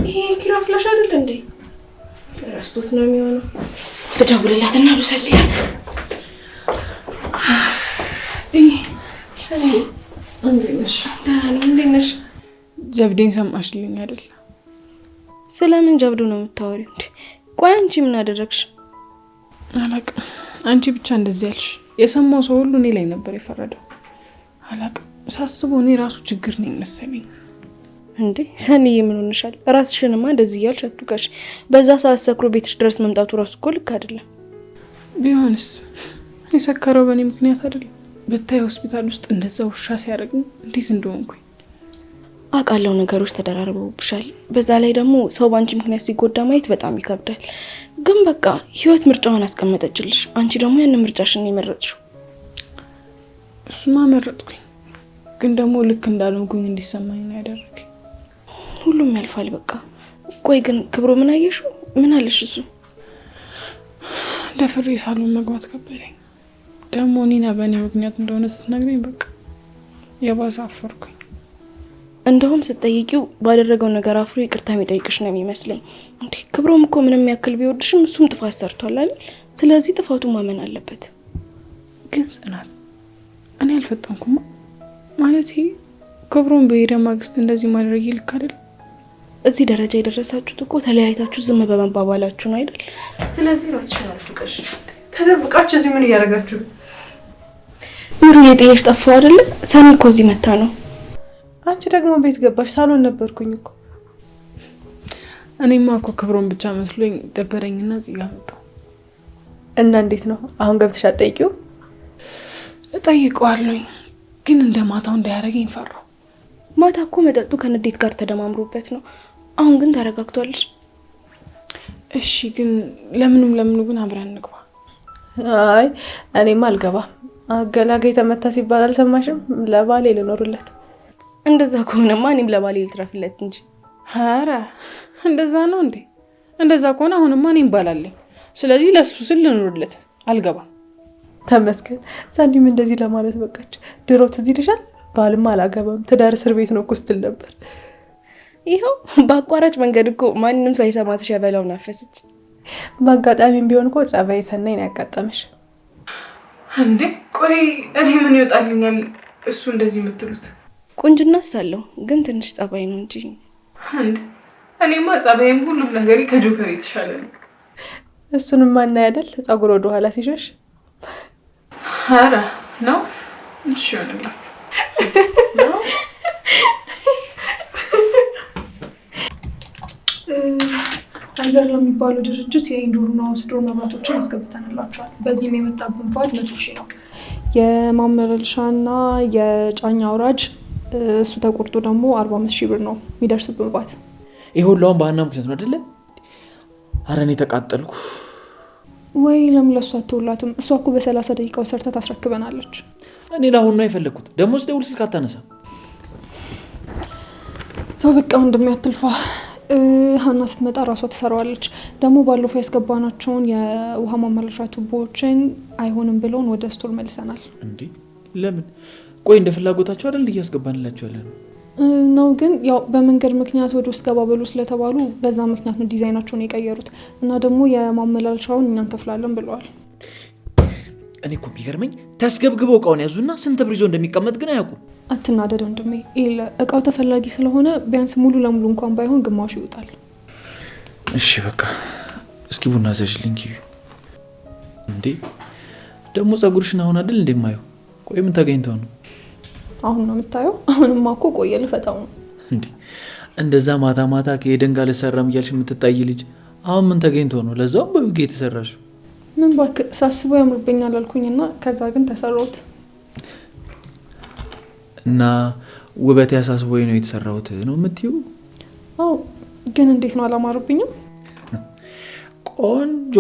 ይሄ ኪራ ፍላሽ አይደል እንዴ? ረስቶት ነው የሚሆነው። ልደውልላትና ልሰልያት። እንዴት ነሽ? ጀብዴን ሰማሽልኝ አይደል? ስለምን ጀብዱ ነው የምታወሪው እንዴ? ቆይ አንቺ ምን አደረግሽ? አላቅም። አንቺ ብቻ እንደዚህ ያልሽ። የሰማው ሰው ሁሉ እኔ ላይ ነበር የፈረደው። አላቅም። ሳስበው እኔ ራሱ ችግር ነኝ መሰለኝ። እንዴ ሰኒዬ ምን ሆነሻል? ራስሽንማ እንደዚህ እያልሽ አትውቀሽ። በዛ ሰዓት ሰክሮ ቤትሽ ድረስ መምጣቱ ራሱ እኮ ልክ አይደለም። ቢሆንስ የሰከረው በእኔ ምክንያት አይደለም። ብታይ ሆስፒታል ውስጥ እንደዛ ውሻ ሲያደርግ እንዴት እንደሆንኩኝ አውቃለሁ። ነገሮች ተደራርበውብሻል። በዛ ላይ ደግሞ ሰው ባንቺ ምክንያት ሲጎዳ ማየት በጣም ይከብዳል። ግን በቃ ህይወት ምርጫዋን አስቀመጠችልሽ። አንቺ ደግሞ ያን ምርጫሽን የመረጥሽው። እሱማ መረጥኩኝ፣ ግን ደግሞ ልክ እንዳልሆንኩኝ እንዲሰማኝ ነው ያደረገኝ። ሁሉም ያልፋል በቃ። ቆይ ግን ክብሮ ምን አየሽው? ምን አለሽ እሱ? ለፍሬ ሳሎን መግባት ከበደኝ። ደግሞ እኔና በእኔ ምክንያት እንደሆነ ስትነግረኝ በቃ የባሰ አፈርኩኝ። እንደውም ስትጠይቂው ባደረገው ነገር አፍሮ ይቅርታ የሚጠይቅሽ ነው የሚመስለኝ። እንዴ ክብሮም እኮ ምንም ያክል ቢወድሽም እሱም ጥፋት ሰርቷል አይደል? ስለዚህ ጥፋቱን ማመን አለበት። ግን ጽናት እኔ አልፈጠንኩማ። ማለት ክብሮም በሄደ ማግስት እንደዚህ ማድረግ ልክ አይደል? እዚህ ደረጃ የደረሳችሁት እኮ ተለያይታችሁ ዝም በመባባላችሁ ነው አይደል? ስለዚህ ራስሽን አትውቀሽ። ተደብቃችሁ እዚህ ምን እያደረጋችሁ? ምሩ የጥየሽ ጠፋው አይደል? ሰኒ እኮ እዚህ መታ ነው። አንቺ ደግሞ ቤት ገባሽ? ሳሎን ነበርኩኝ እኮ። እኔማ እኮ ክብሮም ብቻ መስሎኝ ደበረኝና እዚህ ጋር መጣሁ። እና እንዴት ነው አሁን ገብተሽ አትጠይቂው? እጠይቀዋለሁ፣ ግን እንደ ማታው እንዳያደርገኝ ፈራሁ። ማታ እኮ መጠጡ ከንዴት ጋር ተደማምሮበት ነው። አሁን ግን ተረጋግቷልሽ። እሺ ግን ለምኑ ግን አብረን እንግባ። አይ እኔማ አልገባም። አገላጋይ ተመታ ሲባል አልሰማሽም? ለባሌ ልኖርለት። እንደዛ ከሆነማ እኔም ለባሌ ልትረፍለት እንጂ። ኧረ እንደዛ ነው እንዴ? እንደዛ ከሆነ አሁንማ እኔም ባላለኝ። ስለዚህ ለሱ ስል ልኖርለት። አልገባም። ተመስገን። ሰኒም እንደዚህ ለማለት በቃች። ድሮ ትዝ ይልሻል? ባልማ አላገባም ትዳር እስር ቤት ነው እኮ ስትል ነበር። ይኸው በአቋራጭ መንገድ እኮ ማንንም ሳይሰማ ተሸበላው ናፈሰች። በአጋጣሚም ቢሆን እኮ ጸባይ ሰናይን ያጋጠመሽ እንዴ? ቆይ እኔ ምን ይወጣልኛል እሱ እንደዚህ የምትሉት? ቁንጅና ሳለው ግን ትንሽ ጸባይ ነው እንጂ። እንዴ እኔማ ጸባይም ሁሉም ነገር ከጆከር የተሻለ ነው። እሱንም ማና ያደል ጸጉር ወደ ኋላ ሲሸሽ አረ ነው እሺ ወንድላ አንዘር ለሚባለው ድርጅት የኢንዶርና አውትዶር መብራቶችን አስገብተንላቸዋል። በዚህም የመጣብን ባት 100,000 ነው። የማመላለሻና የጫኛ አውራጅ እሱ ተቆርጦ ደግሞ 45,000 ብር ነው የሚደርስብን ባት። ይሄ ሁሉ አሁን በአና ምክንያት ነው አይደለ? አረ እኔ ተቃጠልኩ። ወይ ለምን ለሷ አትውላትም? እሷ እኮ በ30 ደቂቃው ሰርታ ታስረክበናለች። እኔ ለአሁን ነው የፈለኩት። ደሞስ ደውል ስልክ አታነሳ። ተው በቃ እንደሚያትልፋ ሀና ስትመጣ ራሷ ትሰራዋለች። ደግሞ ባለፈው ያስገባናቸውን የውሃ ማመላለሻ ቱቦዎችን አይሆንም ብለውን ወደ ስቶር መልሰናል። እንዴ ለምን? ቆይ እንደ ፍላጎታቸው አይደል እያስገባንላቸው ያለ ነው። ግን ያው በመንገድ ምክንያት ወደ ውስጥ ገባ ብሎ ስለተባሉ በዛ ምክንያት ነው ዲዛይናቸውን የቀየሩት። እና ደግሞ የማመላለሻውን እኛ እንከፍላለን ብለዋል። እኔ እኮ የሚገርመኝ ተስገብግበው እቃውን ያዙና ስንት ብር ይዞ እንደሚቀመጥ ግን አያውቁም። አትናደድ ወንድሜ። እቃው ተፈላጊ ስለሆነ ቢያንስ ሙሉ ለሙሉ እንኳን ባይሆን ግማሹ ይወጣል። እሺ በቃ እስኪ ቡና ዘዥልኝ። እንዴ ደግሞ ጸጉርሽን አሁን አይደል እንደማየው? ቆይ ምን ተገኝተው ነው? አሁን ነው የምታየው? አሁንማ እኮ ቆየ ልፈታው ነው። እንዴ እንደዛ ማታ ማታ ከሄደን ጋር ልሰራም እያልሽ የምትጣይ ልጅ አሁን ምን ተገኝተው ነው? ለዛውም በውጌ የተሰራሽው? ምን እባክህ ሳስበው ያምርብኛል አልኩኝና ከዛ ግን ተሰራሁት። እና ውበት ያሳስቦኝ ነው የተሰራሁት ነው የምትይው? አዎ ግን እንዴት ነው አላማረብኝም? ቆንጆ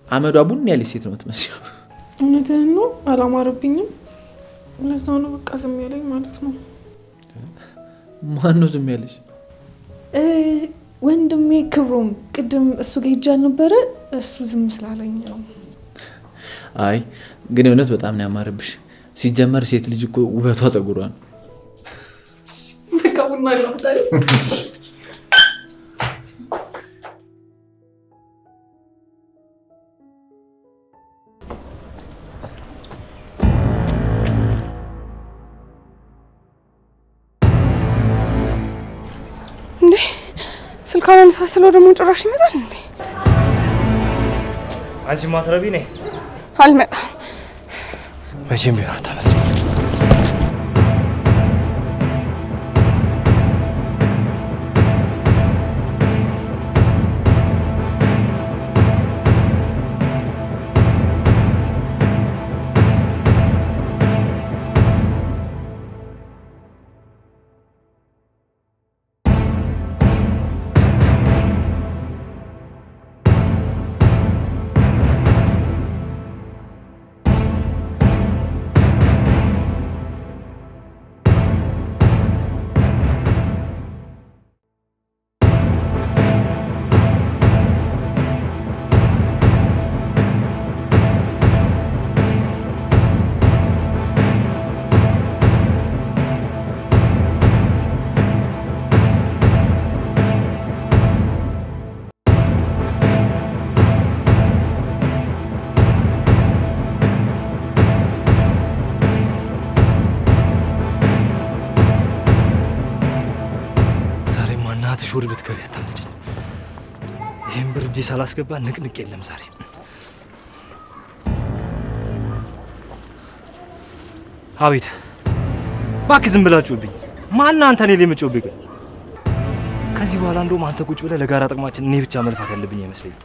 አመዷ ቡን ያለች ሴት ነው የምትመስለው። እውነትህን ነው አላማረብኝም። ለዛው ነው በቃ ዝም ያለኝ ማለት ነው። ማን ነው ዝም ያለሽ? ወንድሜ ክብሮም ቅድም እሱ ጋር ሄጄ አልነበረ? እሱ ዝም ስላለኝ ነው። አይ ግን እውነት በጣም ነው ያማረብሽ። ሲጀመር ሴት ልጅ እኮ ውበቷ ጸጉሯ ነው። በቃ ቡና ላምጣልህ። እንዴ ስልክ አላነሳስለው ደግሞ ጭራሽ ይመጣል እንዴ? አንቺ ማትረቢ ነኝ። አልመጣም። መቼም ቢሆን አታመልጭኝ። ሾር ብትገቢ አታመልጭኝ። ይሄን ብር እጄ ሳላስገባ ንቅንቅ የለም ዛሬ። አቤት እባክህ ዝም ብላችሁብኝ። ማን አንተ እኔ ላይ የምትጮህብኝ? ከዚህ በኋላ እንደውም አንተ ቁጭ ብለህ ለጋራ ጥቅማችን እኔ ብቻ መልፋት ያለብኝ አይመስለኝም።